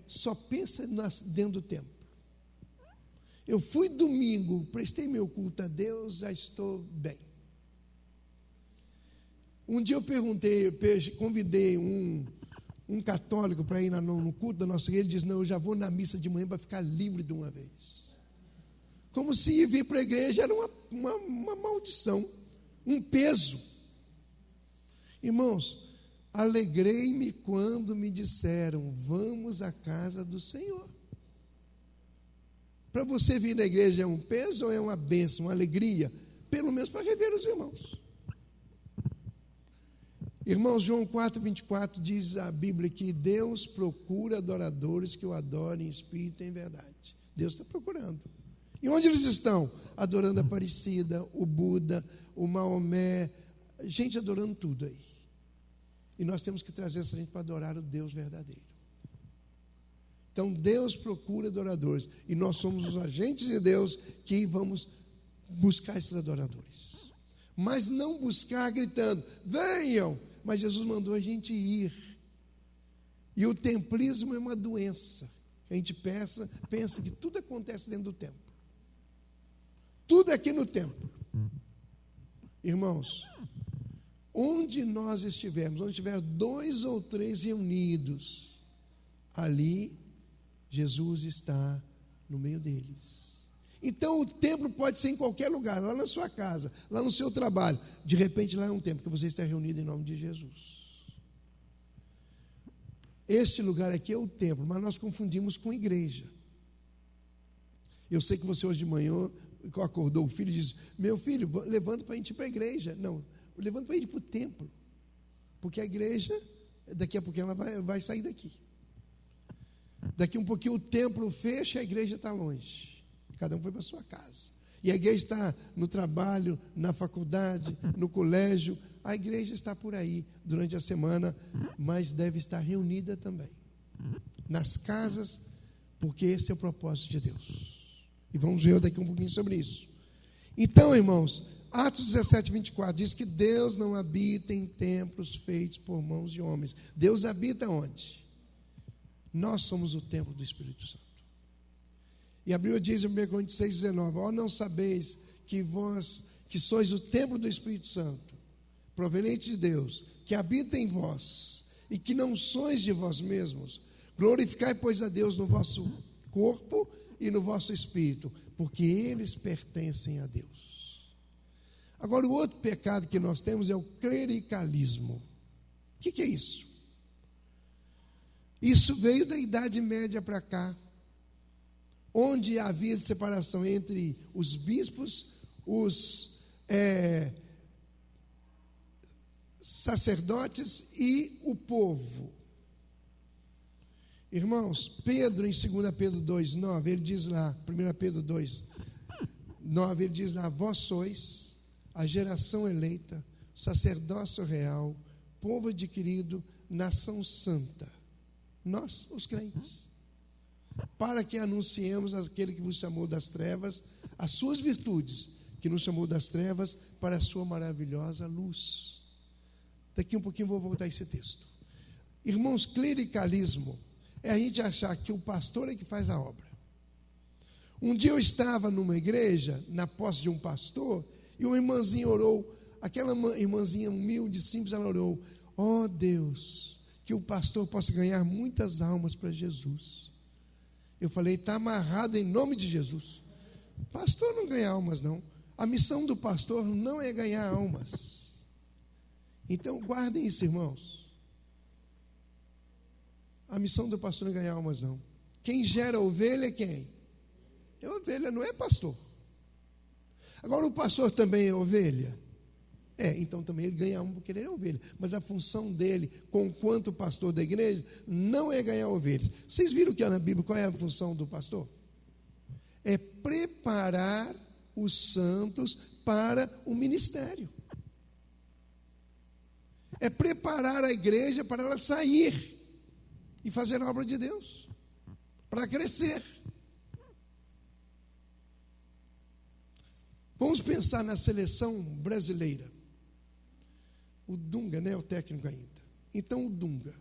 Só pensa dentro do templo. Eu fui domingo, prestei meu culto a Deus, já estou bem. Um dia eu convidei um católico para ir no culto da nossa igreja. Ele disse: não, eu já vou na missa de manhã para ficar livre de uma vez. Como se vir para a igreja era uma maldição, um peso. Irmãos, alegrei-me quando me disseram: vamos à casa do Senhor. Para você vir na igreja é um peso ou é uma bênção, uma alegria? Pelo menos para rever os irmãos. Irmãos, João 4:24 diz a Bíblia que Deus procura adoradores que o adorem em espírito e em verdade. Deus está procurando. E onde eles estão? Adorando a Aparecida, o Buda, o Maomé, gente adorando tudo aí. E nós temos que trazer essa gente para adorar o Deus verdadeiro. Então Deus procura adoradores. E nós somos os agentes de Deus que vamos buscar esses adoradores. Mas não buscar gritando: venham! Mas Jesus mandou a gente ir. E o templismo é uma doença. A gente pensa que tudo acontece dentro do templo. Tudo é aqui no templo. Irmãos, onde nós estivermos, onde tiver 2 ou 3 reunidos, ali Jesus está no meio deles. Então o templo pode ser em qualquer lugar, lá na sua casa, lá no seu trabalho. De repente lá é um templo que você está reunido em nome de Jesus. Este lugar aqui é o templo, mas nós confundimos com igreja. Eu sei que você hoje de manhã acordou o filho e disse: meu filho, levanta para a gente ir para a igreja. Não, levanta para a gente ir para o templo. Porque a igreja, daqui a pouco ela vai sair daqui. Daqui um pouquinho o templo fecha e a igreja está longe. Cada um foi para a sua casa. E a igreja está no trabalho, na faculdade, no colégio. A igreja está por aí durante a semana, mas deve estar reunida também. Nas casas, porque esse é o propósito de Deus. E vamos ver daqui um pouquinho sobre isso. Então, irmãos, Atos 17:24 diz que Deus não habita em templos feitos por mãos de homens. Deus habita onde? Nós somos o templo do Espírito Santo. E a Bíblia diz em 1 Coríntios 6:19: ó, não sabeis que vós, que sois o templo do Espírito Santo, proveniente de Deus, que habita em vós, e que não sois de vós mesmos? Glorificai, pois, a Deus no vosso corpo e no vosso espírito, porque eles pertencem a Deus. Agora, o outro pecado que nós temos é o clericalismo. O que é isso? Isso veio da Idade Média para cá, onde havia separação entre os bispos, os sacerdotes e o povo. Irmãos, Pedro, em 2 Pedro 2,9, ele diz lá, 1 Pedro 2,9, ele diz lá: vós sois a geração eleita, sacerdócio real, povo adquirido, nação santa. Nós, os crentes, para que anunciemos aquele que vos chamou das trevas, as suas virtudes, que nos chamou das trevas para a sua maravilhosa luz. Daqui um pouquinho vou voltar a esse texto. Irmãos, clericalismo é a gente achar que o pastor é que faz a obra. Um dia eu estava numa igreja, na posse de um pastor, e uma irmãzinha orou, aquela irmãzinha humilde, simples, ela orou: ó Deus, que o pastor possa ganhar muitas almas para Jesus. Eu falei: está amarrado em nome de Jesus. Pastor não ganha almas, não. A missão do pastor não é ganhar almas. Então guardem isso, irmãos. A missão do pastor não é ganhar almas, não. Quem gera ovelha é quem? É ovelha, não é pastor. Agora, o pastor também é ovelha? Então também ele ganha alma porque ele é ovelha. Mas a função dele, conquanto pastor da igreja, não é ganhar ovelhas. Vocês viram que na Bíblia qual é a função do pastor? É preparar os santos para o ministério. É preparar a igreja para ela sair e fazer a obra de Deus, para crescer. Vamos pensar na seleção brasileira. O Dunga, né, é o técnico ainda. Então o Dunga.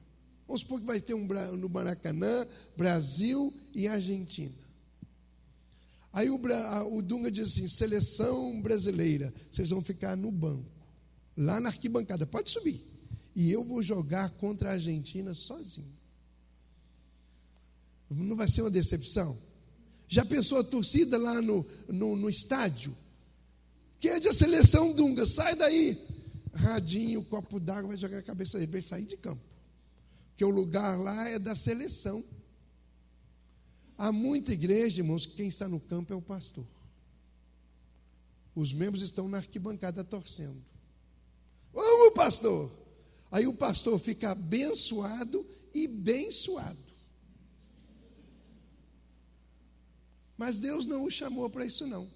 Vamos supor que vai ter no Maracanã, Brasil e Argentina. Aí o Dunga diz assim: seleção brasileira, vocês vão ficar no banco, lá na arquibancada, pode subir. E eu vou jogar contra a Argentina sozinho. Não vai ser uma decepção? Já pensou a torcida lá no estádio? Que é de a seleção Dunga, sai daí. Radinho, copo d'água, vai jogar a cabeça dele, vai sair de campo. Porque o lugar lá é da seleção. Há muita igreja, irmãos, que quem está no campo é o pastor. Os membros estão na arquibancada torcendo. Vamos, pastor! Aí o pastor fica abençoado e bem suado. Mas Deus não o chamou para isso, não.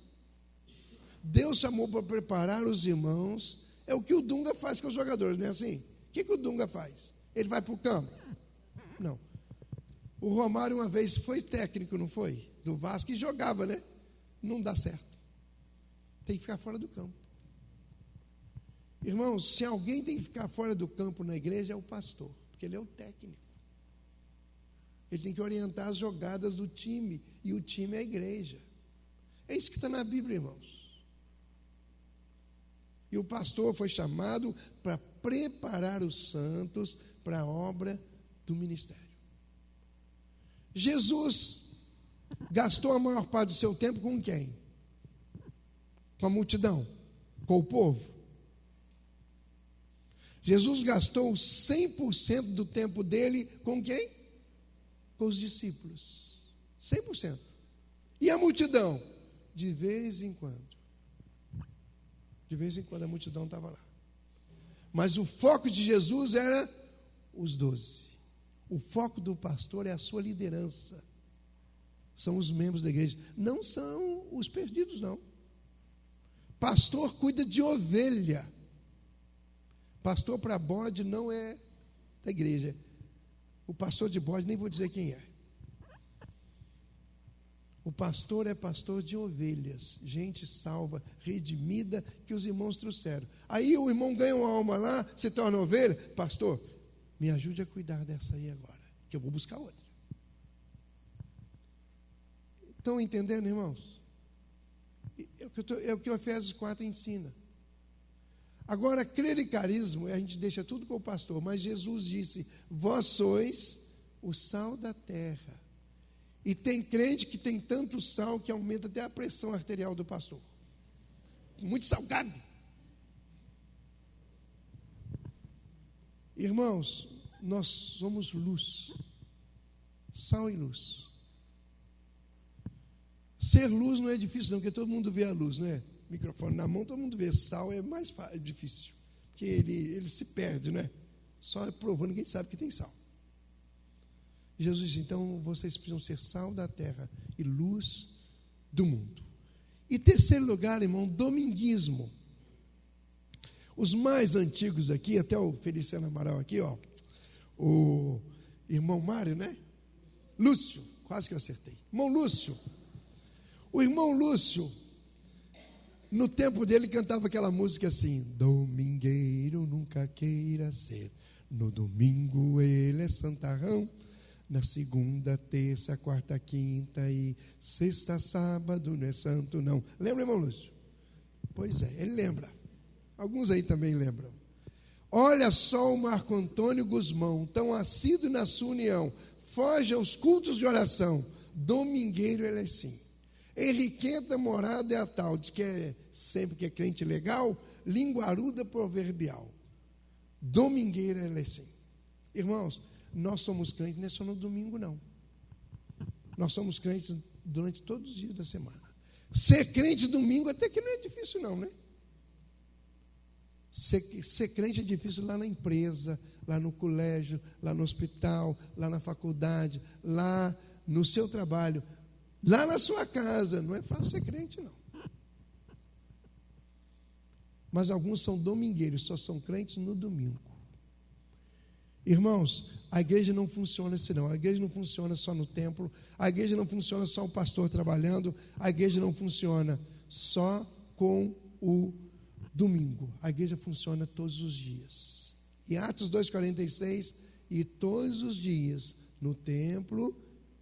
Deus chamou para preparar os irmãos. É o que o Dunga faz com os jogadores, não é assim? O que o Dunga faz? Ele vai para o campo? Não. O Romário uma vez foi técnico, não foi? Do Vasco, e jogava, né? Não dá certo. Tem que ficar fora do campo. Irmãos, se alguém tem que ficar fora do campo na igreja, é o pastor, porque ele é o técnico. Ele tem que orientar as jogadas do time, e o time é a igreja. É isso que está na Bíblia, irmãos. E o pastor foi chamado para preparar os santos para a obra do ministério. Jesus gastou a maior parte do seu tempo com quem? Com a multidão, com o povo. Jesus gastou 100% do tempo dele com quem? Com os discípulos. 100%. E a multidão? De vez em quando. De vez em quando a multidão estava lá. Mas o foco de Jesus era os 12. O foco do pastor é a sua liderança. São os membros da igreja. Não são os perdidos, não. Pastor cuida de ovelha. Pastor para bode não é da igreja. O pastor de bode, nem vou dizer quem é. O pastor é pastor de ovelhas, gente salva, redimida, que os irmãos trouxeram. Aí o irmão ganha uma alma lá, se torna ovelha. Pastor, me ajude a cuidar dessa aí agora, que eu vou buscar outra. Estão entendendo, irmãos? É o que o Efésios 4 ensina. Agora, clericalismo, a gente deixa tudo com o pastor, mas Jesus disse: vós sois o sal da terra. E tem crente que tem tanto sal que aumenta até a pressão arterial do pastor. Muito salgado. Irmãos, nós somos luz. Sal e luz. Ser luz não é difícil não, porque todo mundo vê a luz, não é? Microfone na mão, todo mundo vê. Sal é mais difícil, porque ele se perde, né? Só provando, ninguém sabe que tem sal. Jesus disse, então vocês precisam ser sal da terra e luz do mundo. E terceiro lugar, irmão, dominguismo. Os mais antigos aqui, até o Feliciano Amaral aqui, ó, o irmão Mário, né? Lúcio, quase que eu acertei. Irmão Lúcio. O irmão Lúcio, no tempo dele, cantava aquela música assim: domingueiro nunca queira ser, no domingo ele é santarrão, na segunda, terça, quarta, quinta e sexta, sábado não é santo não. Lembra, irmão Lúcio? Pois é, ele lembra. Alguns aí também lembram. Olha só o Marco Antônio Guzmão, tão assíduo na sua união, foge aos cultos de oração, domingueiro ele é assim. Enriqueta morada é a tal, diz que é sempre que é crente legal, linguaruda proverbial. Domingueiro ele é assim. Irmãos, nós somos crentes, não é só no domingo não. Nós somos crentes durante todos os dias da semana. Ser crente domingo até que não é difícil não, né? Ser crente é difícil lá na empresa, lá no colégio, lá no hospital, lá na faculdade, lá no seu trabalho, lá na sua casa. Não é fácil ser crente, não. Mas alguns são domingueiros, só são crentes no domingo. Irmãos, a igreja não funciona assim não. A igreja não funciona só no templo, a igreja não funciona só o pastor trabalhando, a igreja não funciona só com o domingo. A igreja funciona todos os dias. E Atos 2,46, e todos os dias no templo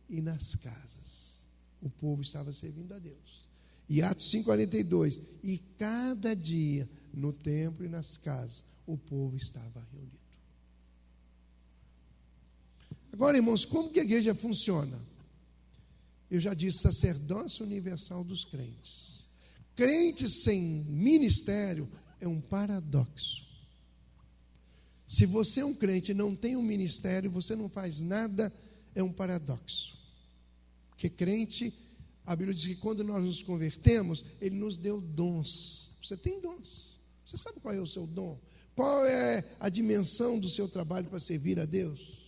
e nas casas o povo estava servindo a Deus. E Atos 5,42, e cada dia no templo e nas casas o povo estava reunido. Agora, irmãos, como que a igreja funciona? Eu já disse, sacerdócio universal dos crentes. Crente sem ministério é um paradoxo. Se você é um crente e não tem um ministério, você não faz nada, é um paradoxo. Porque crente, a Bíblia diz que quando nós nos convertemos, Ele nos deu dons. Você tem dons. Você sabe qual é o seu dom? Qual é a dimensão do seu trabalho para servir a Deus?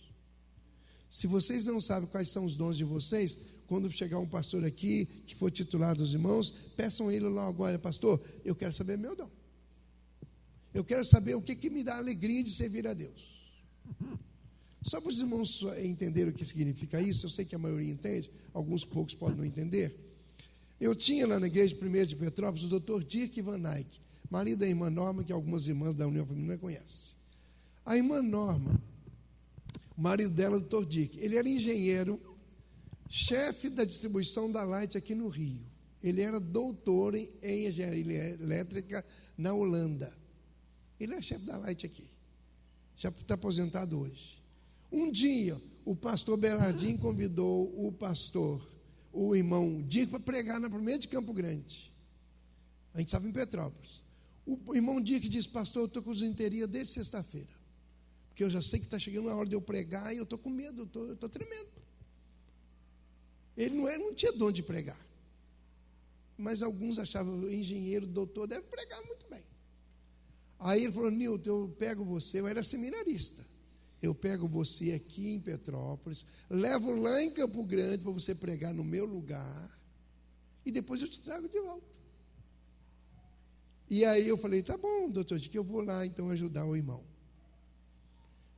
Se vocês não sabem quais são os dons de vocês, quando chegar um pastor aqui, que for titular dos irmãos, peçam a ele logo: olha, pastor, eu quero saber meu dom. Eu quero saber o que me dá alegria de servir a Deus. Só para os irmãos entenderem o que significa isso, eu sei que a maioria entende, alguns poucos podem não entender. Eu tinha lá na igreja 1 de Petrópolis o Dr. Dirk Van Eyck, marido da irmã Norma, que algumas irmãs da União Feminina conhecem. A irmã Norma, o marido dela, o Dr. Dirk, ele era engenheiro, chefe da distribuição da Light aqui no Rio. Ele era doutor em engenharia elétrica na Holanda. Ele é chefe da Light aqui. Já está aposentado hoje. Um dia, o pastor Belardinho convidou o irmão Dirk, para pregar na primeira de Campo Grande. A gente estava em Petrópolis. O irmão Dirk disse: pastor, eu estou com desinteria desde sexta-feira, porque eu já sei que está chegando a hora de eu pregar e eu estou com medo, eu estou tremendo. Ele não tinha dom de pregar, mas alguns achavam, engenheiro, doutor, deve pregar muito bem. Aí ele falou: Nilton, eu pego você, eu era seminarista, eu pego você aqui em Petrópolis, levo lá em Campo Grande para você pregar no meu lugar, e depois eu te trago de volta. E aí eu falei: tá bom, doutor, de que eu vou lá então ajudar o irmão.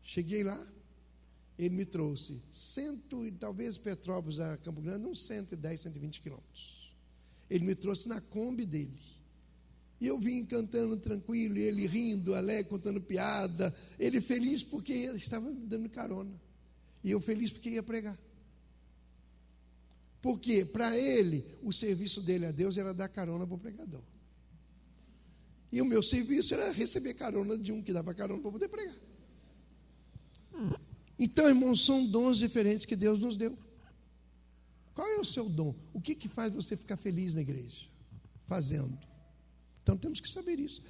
Cheguei lá, ele me trouxe talvez Petrópolis a Campo Grande, uns 110, 120 quilômetros. Ele me trouxe na Kombi dele. E eu vim cantando tranquilo, ele rindo, alegre, contando piada. Ele feliz porque estava me dando carona. E eu feliz porque ia pregar. Porque para ele, o serviço dele a Deus era dar carona para o pregador. E o meu serviço era receber carona de um que dava carona para poder pregar. Então, irmãos, são dons diferentes que Deus nos deu. Qual é o seu dom? O que faz você ficar feliz na igreja? Fazendo. Então, temos que saber isso.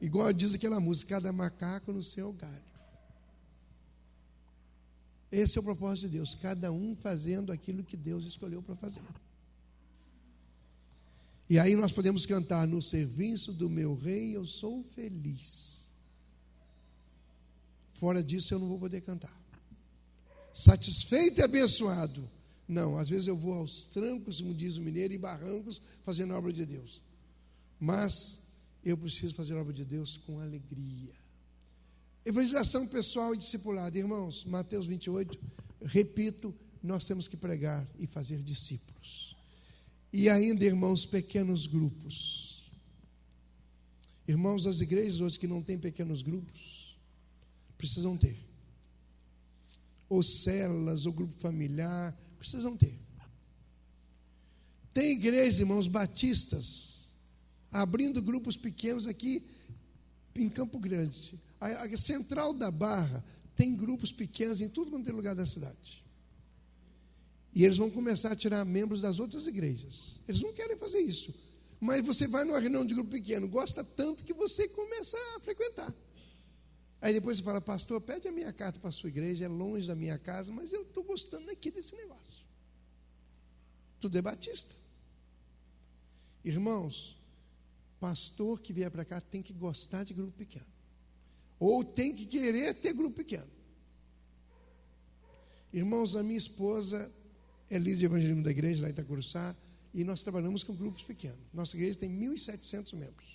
Igual diz aquela música, cada macaco no seu galho. Esse é o propósito de Deus. Cada um fazendo aquilo que Deus escolheu para fazer. E aí nós podemos cantar: no serviço do meu rei eu sou feliz. Fora disso eu não vou poder cantar. Satisfeito e abençoado. Não, às vezes eu vou aos trancos, como diz o mineiro, e barrancos, fazendo a obra de Deus. Mas eu preciso fazer a obra de Deus com alegria. Evangelização pessoal e discipulado. Irmãos, Mateus 28, repito, nós temos que pregar e fazer discípulos. E ainda, irmãos, pequenos grupos. Irmãos, as igrejas hoje que não têm pequenos grupos, precisam ter. Ou células, ou grupo familiar, precisam ter. Tem igrejas, irmãos, batistas, abrindo grupos pequenos aqui em Campo Grande. A central da Barra tem grupos pequenos em tudo quanto é lugar da cidade. E eles vão começar a tirar membros das outras igrejas. Eles não querem fazer isso. Mas você vai numa reunião de grupo pequeno, gosta tanto que você começa a frequentar. Aí depois você fala, pastor, pede a minha carta para a sua igreja, é longe da minha casa, mas eu estou gostando aqui desse negócio. Tudo é batista. Irmãos, pastor que vier para cá tem que gostar de grupo pequeno. Ou tem que querer ter grupo pequeno. Irmãos, a minha esposa é líder de evangelismo da igreja lá em Itacuruçá, e nós trabalhamos com grupos pequenos. Nossa igreja tem 1.700 membros.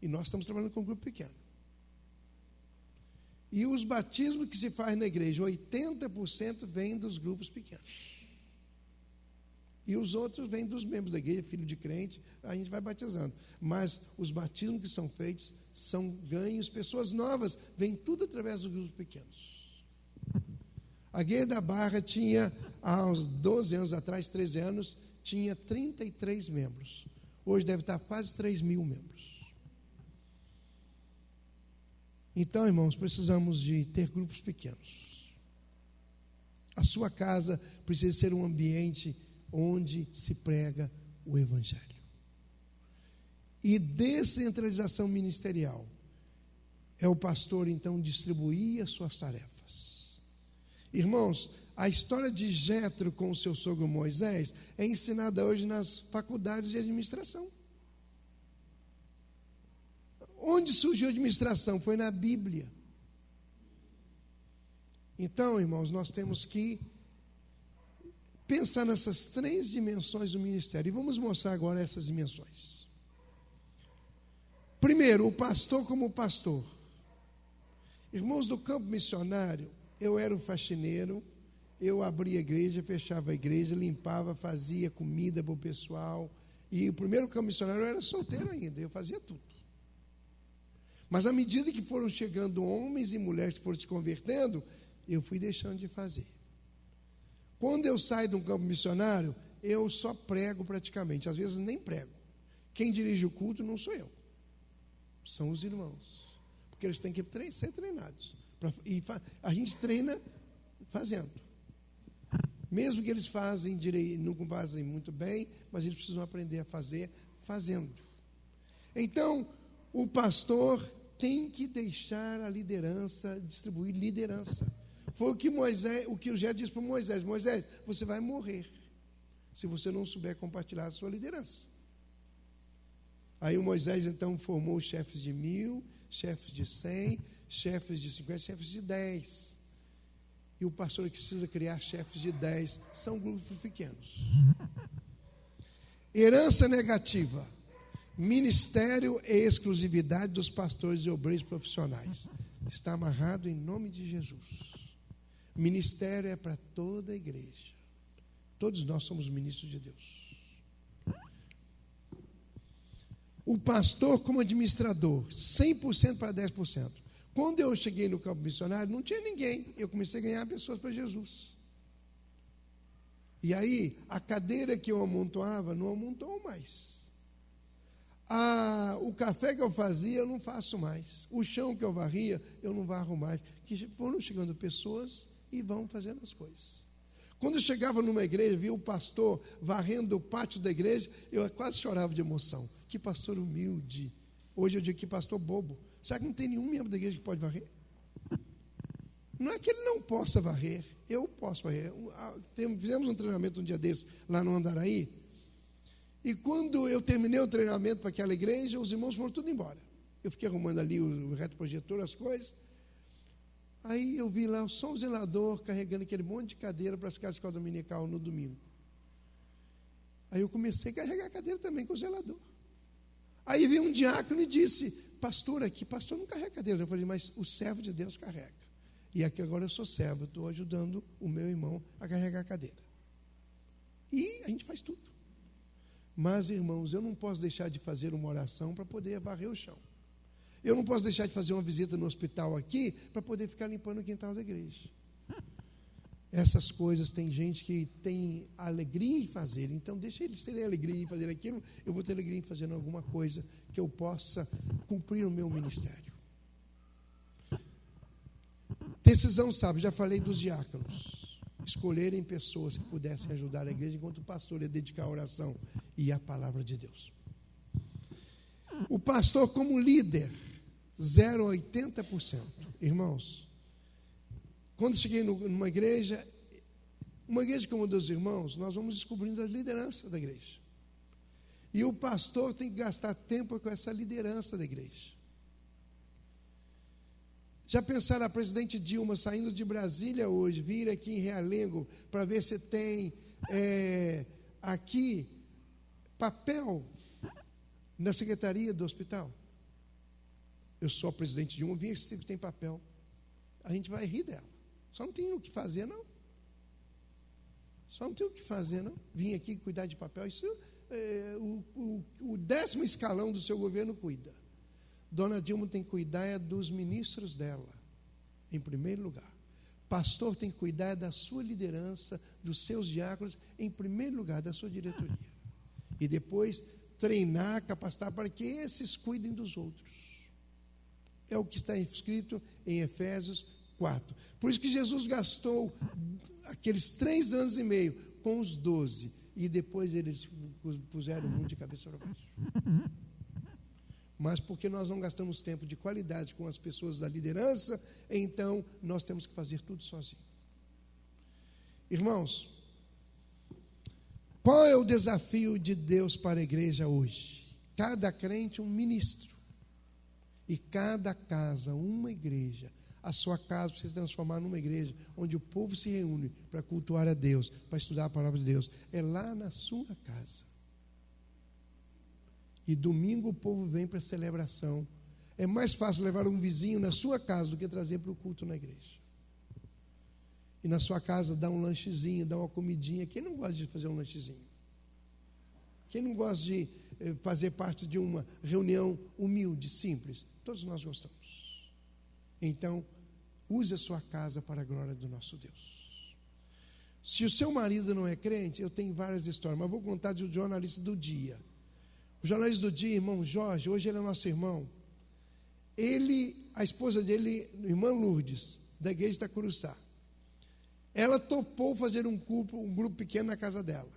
E nós estamos trabalhando com um grupo pequeno. E os batismos que se faz na igreja, 80% vêm dos grupos pequenos. E os outros vêm dos membros da igreja, filho de crente, a gente vai batizando. Mas os batismos que são feitos são ganhos, pessoas novas, vêm tudo através dos grupos pequenos. A igreja da Barra tinha, há uns 12 anos atrás, 13 anos, tinha 33 membros. Hoje deve estar quase 3.000 membros. Então, irmãos, precisamos de ter grupos pequenos. A sua casa precisa ser um ambiente onde se prega o Evangelho. E descentralização ministerial é o pastor, então, distribuir as suas tarefas. Irmãos, a história de Jetro com o seu sogro Moisés é ensinada hoje nas faculdades de administração. Onde surgiu a administração? Foi na Bíblia. Então, irmãos, nós temos que pensar nessas 3 dimensões do ministério. E vamos mostrar agora essas dimensões. Primeiro, o pastor como pastor. Irmãos, do campo missionário, eu era um faxineiro, eu abria a igreja, fechava a igreja, limpava, fazia comida para o pessoal. E o primeiro campo missionário eu era solteiro ainda, eu fazia tudo. Mas à medida que foram chegando homens e mulheres que foram se convertendo, eu fui deixando de fazer. Quando eu saio de um campo missionário, eu só prego praticamente, às vezes nem prego. Quem dirige o culto não sou eu, são os irmãos, porque eles têm que ser treinados. E a gente treina fazendo. Mesmo que eles não fazem muito bem, mas eles precisam aprender a fazer fazendo. Então, o pastor tem que deixar a liderança, distribuir liderança. Foi o que o Jé disse para Moisés: Moisés, você vai morrer se você não souber compartilhar a sua liderança. Aí o Moisés então formou chefes de 1.000, chefes de 100, chefes de 50, chefes de 10. E o pastor precisa criar chefes de 10, são grupos pequenos. Herança negativa. Ministério e exclusividade dos pastores e obreiros profissionais. Está amarrado em nome de Jesus. Ministério é para toda a igreja. Todos nós somos ministros de Deus. O pastor como administrador, 100% para 10%. Quando eu cheguei no campo missionário, não tinha ninguém. Eu comecei a ganhar pessoas para Jesus. E aí, a cadeira que eu amontoava, não amontou mais. O café que eu fazia, eu não faço mais. O chão que eu varria, eu não varro mais. Que foram chegando pessoas e vão fazendo as coisas. Quando eu chegava numa igreja, via o pastor varrendo o pátio da igreja, eu quase chorava de emoção. Que pastor humilde. Hoje eu digo que pastor bobo. Será que não tem nenhum membro da igreja que pode varrer? Não é que ele não possa varrer. Eu posso varrer. Fizemos um treinamento um dia desses, lá no Andaraí. E quando eu terminei o treinamento para aquela igreja, os irmãos foram tudo embora. Eu fiquei arrumando ali o retroprojetor, as coisas. Aí eu vi lá só o zelador carregando aquele monte de cadeira para as casas de escola dominical no domingo. Aí eu comecei a carregar a cadeira também com o zelador. Aí veio um diácono e disse: pastor, aqui, pastor não carrega cadeira. Eu falei: mas o servo de Deus carrega. E aqui agora eu sou servo, eu estou ajudando o meu irmão a carregar a cadeira. E a gente faz tudo. Mas, irmãos, eu não posso deixar de fazer uma oração para poder varrer o chão. Eu não posso deixar de fazer uma visita no hospital aqui para poder ficar limpando o quintal da igreja. Essas coisas tem gente que tem alegria em fazer, então deixa eles terem alegria em fazer aquilo, eu vou ter alegria em fazer alguma coisa que eu possa cumprir o meu ministério. Decisão sábia, já falei dos diáconos, escolherem pessoas que pudessem ajudar a igreja, enquanto o pastor ia dedicar a oração e a palavra de Deus. O pastor como líder, 0 a 80%. Irmãos, quando cheguei numa igreja como a dos irmãos, nós vamos descobrindo a liderança da igreja. E o pastor tem que gastar tempo com essa liderança da igreja. Já pensaram a presidente Dilma saindo de Brasília hoje, vir aqui em Realengo para ver se tem aqui papel na secretaria do hospital? Eu sou a presidente Dilma, vim se tem papel. A gente vai rir dela. Só não tem o que fazer, não. Só não tem o que fazer, não. Vim aqui cuidar de papel. Isso o 10º escalão do seu governo cuida. Dona Dilma tem que cuidar dos ministros dela, em primeiro lugar. Pastor tem que cuidar da sua liderança, dos seus diáconos, em primeiro lugar, da sua diretoria. E depois treinar, capacitar para que esses cuidem dos outros. É o que está escrito em Efésios 4. Por isso que Jesus gastou aqueles 3 anos e meio com os 12. E depois eles puseram o mundo de cabeça para baixo. Mas porque nós não gastamos tempo de qualidade com as pessoas da liderança, então nós temos que fazer tudo sozinho. Irmãos, qual é o desafio de Deus para a igreja hoje? Cada crente um ministro. E cada casa uma igreja. A sua casa precisa se transformar numa igreja onde o povo se reúne para cultuar a Deus, para estudar a palavra de Deus. É lá na sua casa. E domingo o povo vem para a celebração. É mais fácil levar um vizinho na sua casa do que trazer para o culto na igreja. E na sua casa dá um lanchezinho, dá uma comidinha. Quem não gosta de fazer um lanchezinho? Quem não gosta de fazer parte de uma reunião humilde, simples? Todos nós gostamos. Então, use a sua casa para a glória do nosso Deus. Se o seu marido não é crente, eu tenho várias histórias, mas vou contar do jornalista do dia. O jornalista do dia, irmão Jorge, hoje ele é nosso irmão. A esposa dele, irmã Lourdes, da igreja de Itacuruçá, ela topou fazer um grupo pequeno na casa dela.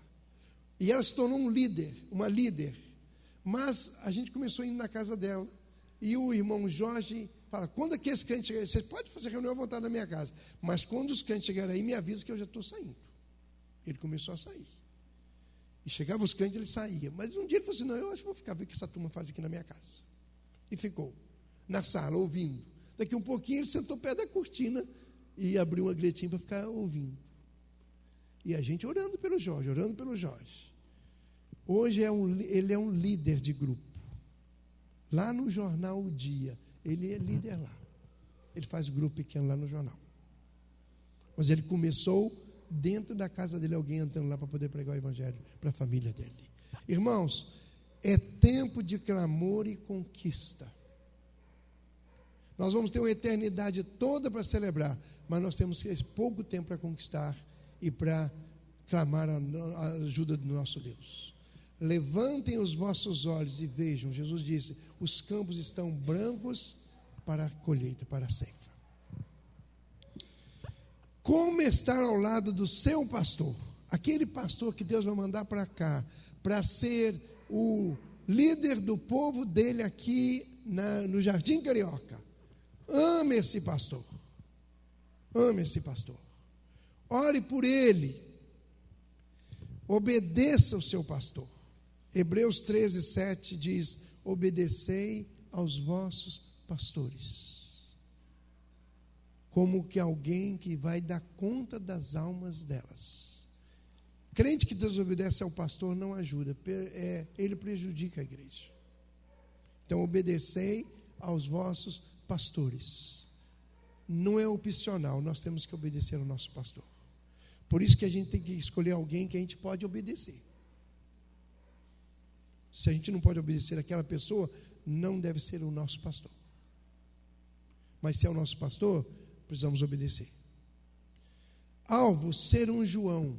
E ela se tornou uma líder. Mas a gente começou a ir na casa dela. E o irmão Jorge fala: quando é que esse crente chegar? Você pode fazer reunião à vontade na minha casa, mas quando os crentes chegarem aí, me avisa que eu já estou saindo. Ele começou a sair. E chegava os crentes, ele saía. Mas um dia ele falou assim: não, eu acho que vou ficar ver o que essa turma faz aqui na minha casa. E ficou na sala, ouvindo. Daqui um pouquinho ele sentou perto da cortina e abriu uma gretinha para ficar ouvindo. E a gente orando pelo Jorge. Hoje ele é um líder de grupo. Lá no jornal O Dia, ele é líder lá. Ele faz grupo pequeno lá no jornal. Mas ele começou dentro da casa dele, alguém entrando lá para poder pregar o evangelho para a família dele. Irmãos, é tempo de clamor e conquista. Nós vamos ter uma eternidade toda para celebrar, mas nós temos pouco tempo para conquistar e para clamar a ajuda do nosso Deus. Levantem os vossos olhos e vejam, Jesus disse: os campos estão brancos para a colheita, para a ceifa. Como estar ao lado do seu pastor, aquele pastor que Deus vai mandar para cá, para ser o líder do povo dele aqui no Jardim Carioca. Ame esse pastor. Ame esse pastor. Ore por ele. Obedeça o seu pastor. Hebreus 13:7 diz: obedecei aos vossos pastores, como que alguém que vai dar conta das almas delas. Crente que desobedece ao pastor não ajuda, ele prejudica a igreja. Então, obedecei aos vossos pastores. Não é opcional, nós temos que obedecer ao nosso pastor. Por isso que a gente tem que escolher alguém que a gente pode obedecer. Se a gente não pode obedecer àquela pessoa, não deve ser o nosso pastor. Mas se é o nosso pastor, precisamos obedecer. Alvo, ser um João.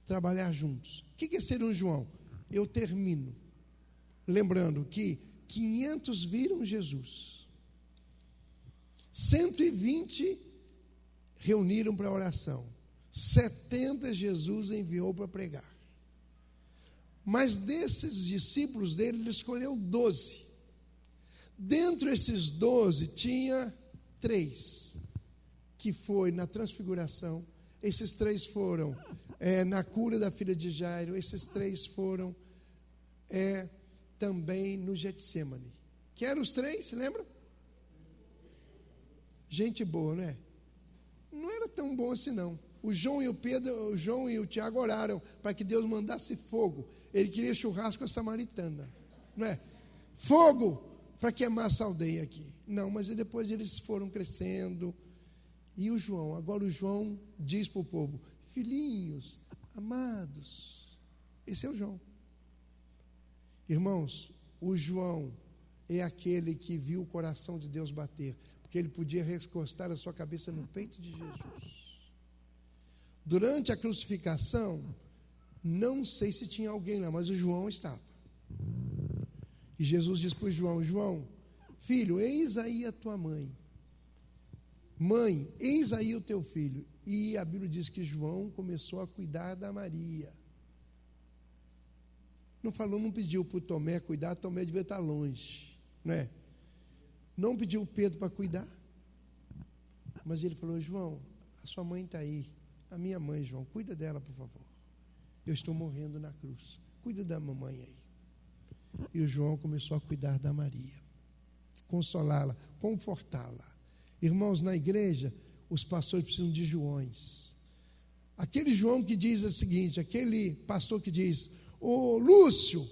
Trabalhar juntos. O que é ser um João? Eu termino lembrando que 500 viram Jesus. 120 reuniram para oração. 70 Jesus enviou para pregar. Mas desses discípulos dele, ele escolheu 12. Dentro desses 12, tinha 3, que foi na transfiguração. Esses 3 foram na cura da filha de Jairo. Esses 3 foram também no Getsemane. Que eram os 3, se lembra? Gente boa, não é? Não era tão bom assim não. O João e o Tiago oraram para que Deus mandasse fogo. Ele queria churrasco com a samaritana, não é? Fogo para queimar essa aldeia aqui. Não, mas depois eles foram crescendo. E o João, agora o João diz para o povo: filhinhos, amados. Esse é o João. Irmãos, o João é aquele que viu o coração de Deus bater, porque ele podia recostar a sua cabeça no peito de Jesus. Durante a crucificação, não sei se tinha alguém lá, mas o João estava. E Jesus diz para o João: João, filho, eis aí a tua mãe. Mãe, eis aí o teu filho. E a Bíblia diz que João começou a cuidar da Maria. Não pediu para o Tomé cuidar, Tomé devia estar longe, não é? Não pediu o Pedro para cuidar, mas ele falou: João, a sua mãe está aí, a minha mãe, João, cuida dela, por favor. Eu estou morrendo na cruz, cuida da mamãe aí. E o João começou a cuidar da Maria, consolá-la, confortá-la. Irmãos, na igreja, os pastores precisam de Joões. Aquele João que diz o seguinte, aquele pastor que diz: ô Lúcio,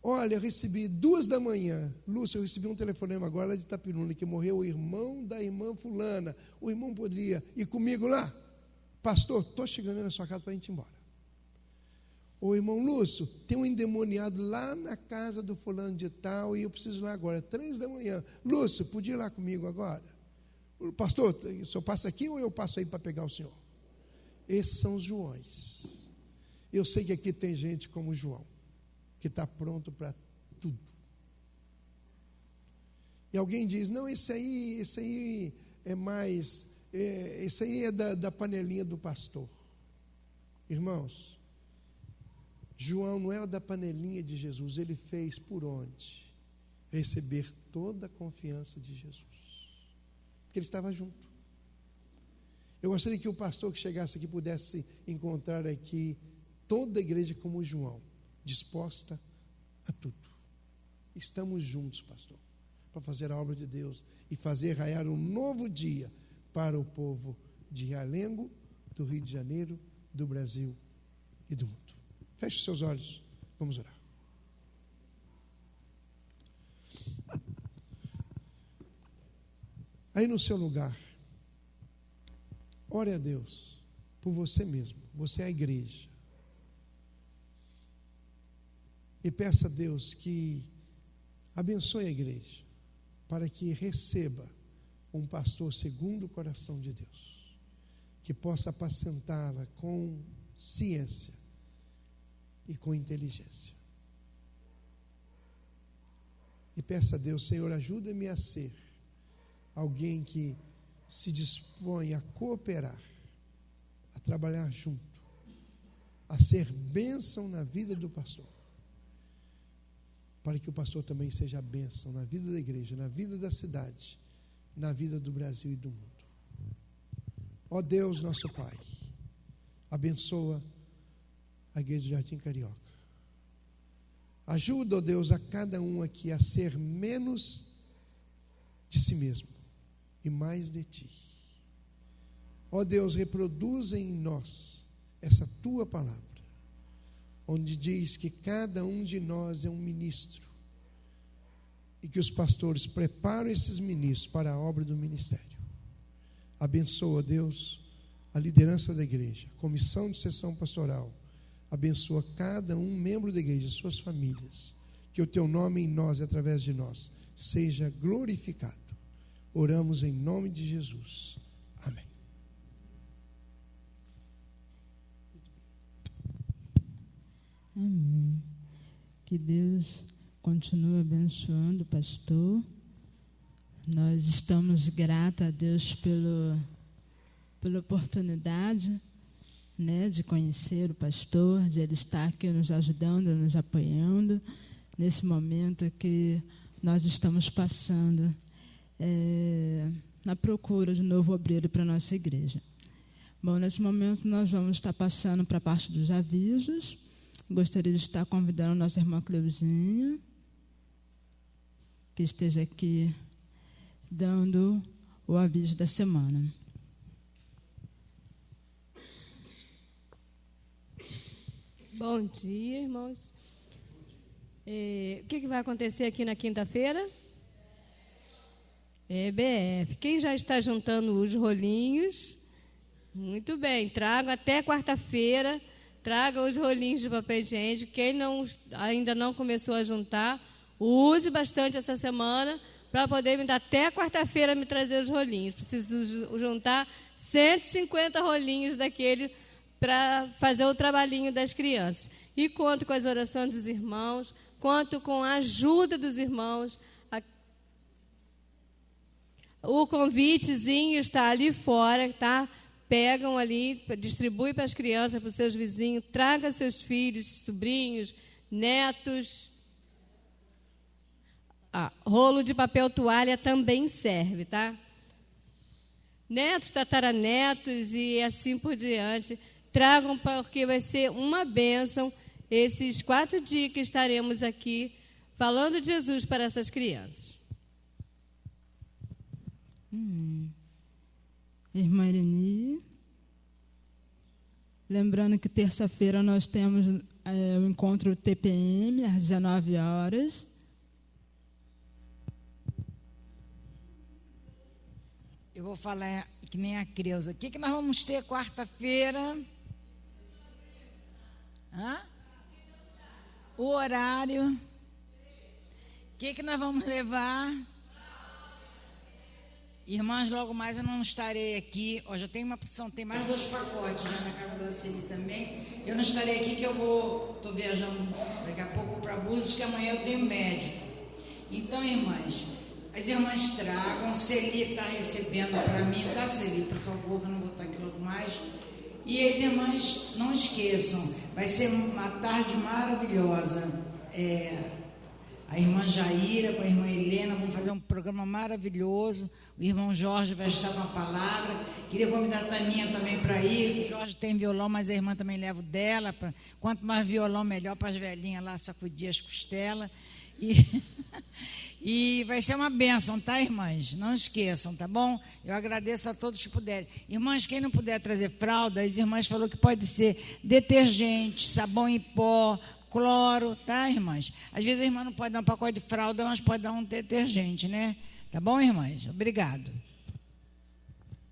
olha, eu recebi 2 da manhã, Lúcio, eu recebi um telefonema agora lá de Itapiruna, que morreu o irmão da irmã fulana, o irmão poderia ir comigo lá? Pastor, estou chegando na sua casa para a gente ir embora. Ô irmão Lúcio, tem um endemoniado lá na casa do fulano de tal e eu preciso ir lá agora, 3 da manhã. Lúcio, podia ir lá comigo agora? Pastor, o senhor passa aqui ou eu passo aí para pegar o senhor? Esses são os Joões. Eu sei que aqui tem gente como João, que está pronto para tudo. E alguém diz: não, esse aí é mais, esse aí é da panelinha do pastor. Irmãos, João não era da panelinha de Jesus, ele fez por onde? Receber toda a confiança de Jesus, porque ele estava junto. Eu gostaria que o pastor que chegasse aqui pudesse encontrar aqui toda a igreja como João, disposta a tudo. Estamos juntos, pastor, para fazer a obra de Deus e fazer raiar um novo dia para o povo de Realengo, do Rio de Janeiro, do Brasil e do mundo. Feche os seus olhos, vamos orar. Aí no seu lugar, ore a Deus por você mesmo, você é a igreja. E peça a Deus que abençoe a igreja, para que receba um pastor segundo o coração de Deus, que possa apacentá-la com ciência e com inteligência. E peça a Deus: Senhor, ajuda-me a ser alguém que se dispõe a cooperar, a trabalhar junto, a ser bênção na vida do pastor, para que o pastor também seja bênção na vida da igreja, na vida da cidade, na vida do Brasil e do mundo. Ó Deus, nosso Pai, abençoa a igreja do Jardim Carioca. Ajuda, ó Deus, a cada um aqui a ser menos de si mesmo e mais de Ti. Ó Deus, reproduza em nós essa tua palavra, onde diz que cada um de nós é um ministro e que os pastores preparam esses ministros para a obra do ministério. Abençoa, Deus, a liderança da igreja, a comissão de sessão pastoral. Abençoa cada um membro da igreja, suas famílias. Que o teu nome em nós e através de nós seja glorificado. Oramos em nome de Jesus. Amém. Amém. Que Deus continue abençoando o pastor. Nós estamos gratos a Deus pela oportunidade, né, de conhecer o pastor, de ele estar aqui nos ajudando, nos apoiando nesse momento que nós estamos passando na procura de novo obreiro para a nossa igreja. Bom, nesse momento nós vamos estar passando para a parte dos avisos. Gostaria de estar convidando a nossa irmã Cleuzinha, que esteja aqui dando o aviso da semana. Bom dia, irmãos. O que vai acontecer aqui na quinta-feira? EBF. Quem já está juntando os rolinhos? Muito bem, traga até quarta-feira. Traga os rolinhos de papel higiênico. Quem ainda não começou a juntar, use bastante essa semana para poder me dar até quarta-feira me trazer os rolinhos. Preciso juntar 150 rolinhos daquele para fazer o trabalhinho das crianças. E conto com as orações dos irmãos, conto com a ajuda dos irmãos. O convitezinho está ali fora, tá? Pegam ali, distribui para as crianças, para os seus vizinhos, traga seus filhos, sobrinhos, netos. Rolo de papel toalha também serve, tá? Netos, tataranetos e assim por diante. Tragam, porque vai ser uma bênção esses 4 dias que estaremos aqui falando de Jesus para essas crianças. Irmã Irene, lembrando que terça-feira nós temos o encontro TPM às 19 horas. Eu vou falar que nem a Creuza. O que nós vamos ter quarta-feira? O horário. O que nós vamos levar? Irmãs, logo mais eu não estarei aqui. Já tem uma opção, tem mais 2 pacotes já na casa da Celi também. Eu não estarei aqui que estou viajando daqui a pouco para Búzios, que amanhã eu tenho médico. Então, irmãs, as irmãs tragam. Celi está recebendo para mim, tá, Celi? Por favor, eu não vou estar aqui logo mais. E as irmãs, não esqueçam, vai ser uma tarde maravilhosa. A irmã Jaira com a irmã Helena vão fazer um programa maravilhoso. O irmão Jorge vai estar com a palavra. Queria convidar a Taninha também para ir. O Jorge tem violão, mas a irmã também leva o dela. Quanto mais violão, melhor para as velhinhas lá sacudir as costelas. E vai ser uma bênção, tá, irmãs? Não esqueçam, tá bom? Eu agradeço a todos que puderem. Irmãs, quem não puder trazer fralda, as irmãs falaram que pode ser detergente, sabão em pó, cloro, tá, irmãs? Às vezes a irmã não pode dar um pacote de fralda, mas pode dar um detergente, né? Tá bom, irmãs? Obrigado.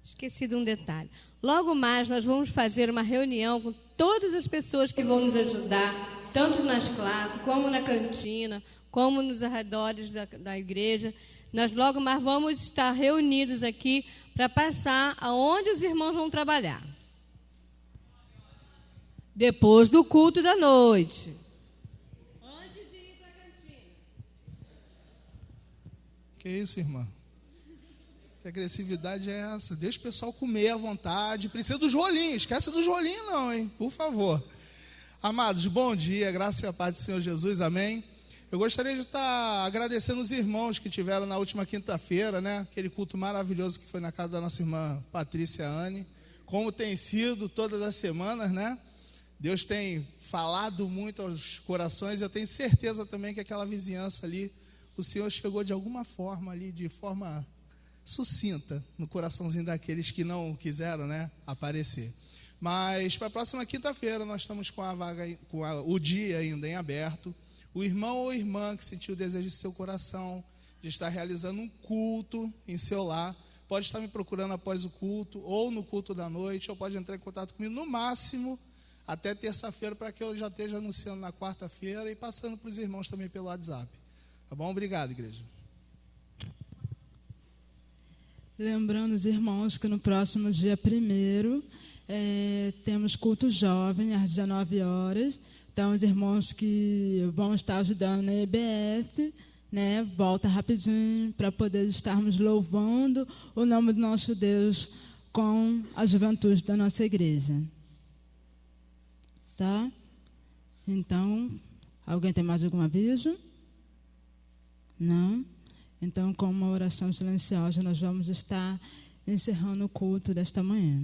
Esqueci de um detalhe. Logo mais nós vamos fazer uma reunião com todas as pessoas que vão nos ajudar, tanto nas classes, como na cantina, como nos arredores da igreja. Nós logo mais vamos estar reunidos aqui para passar aonde os irmãos vão trabalhar. Depois do culto da noite. Antes de ir para a cantina. Que isso, irmã? Que agressividade é essa? Deixa o pessoal comer à vontade. Precisa dos rolinhos. Esquece dos rolinhos não, hein? Por favor. Amados, bom dia. Graça e a paz do Senhor Jesus. Amém. Eu gostaria de estar agradecendo os irmãos que tiveram na última quinta-feira, né? Aquele culto maravilhoso que foi na casa da nossa irmã Patrícia Anne. Como tem sido todas as semanas, né? Deus tem falado muito aos corações. Eu tenho certeza também que aquela vizinhança ali, o Senhor chegou de alguma forma ali, de forma sucinta no coraçãozinho daqueles que não quiseram, né, aparecer. Mas para a próxima quinta-feira nós estamos com o dia ainda em aberto. O irmão ou irmã que sentiu o desejo de seu coração de estar realizando um culto em seu lar, pode estar me procurando após o culto ou no culto da noite, ou pode entrar em contato comigo no máximo até terça-feira, para que eu já esteja anunciando na quarta-feira e passando para os irmãos também pelo WhatsApp. Tá bom? Obrigado, igreja. Lembrando os irmãos que no próximo dia 1º temos culto jovem às 19 horas. Então, os irmãos que vão estar ajudando na EBF, né, volta rapidinho para poder estarmos louvando o nome do nosso Deus com a juventude da nossa igreja. Só? Então, alguém tem mais algum aviso? Não? Então, com uma oração silenciosa, nós vamos estar encerrando o culto desta manhã.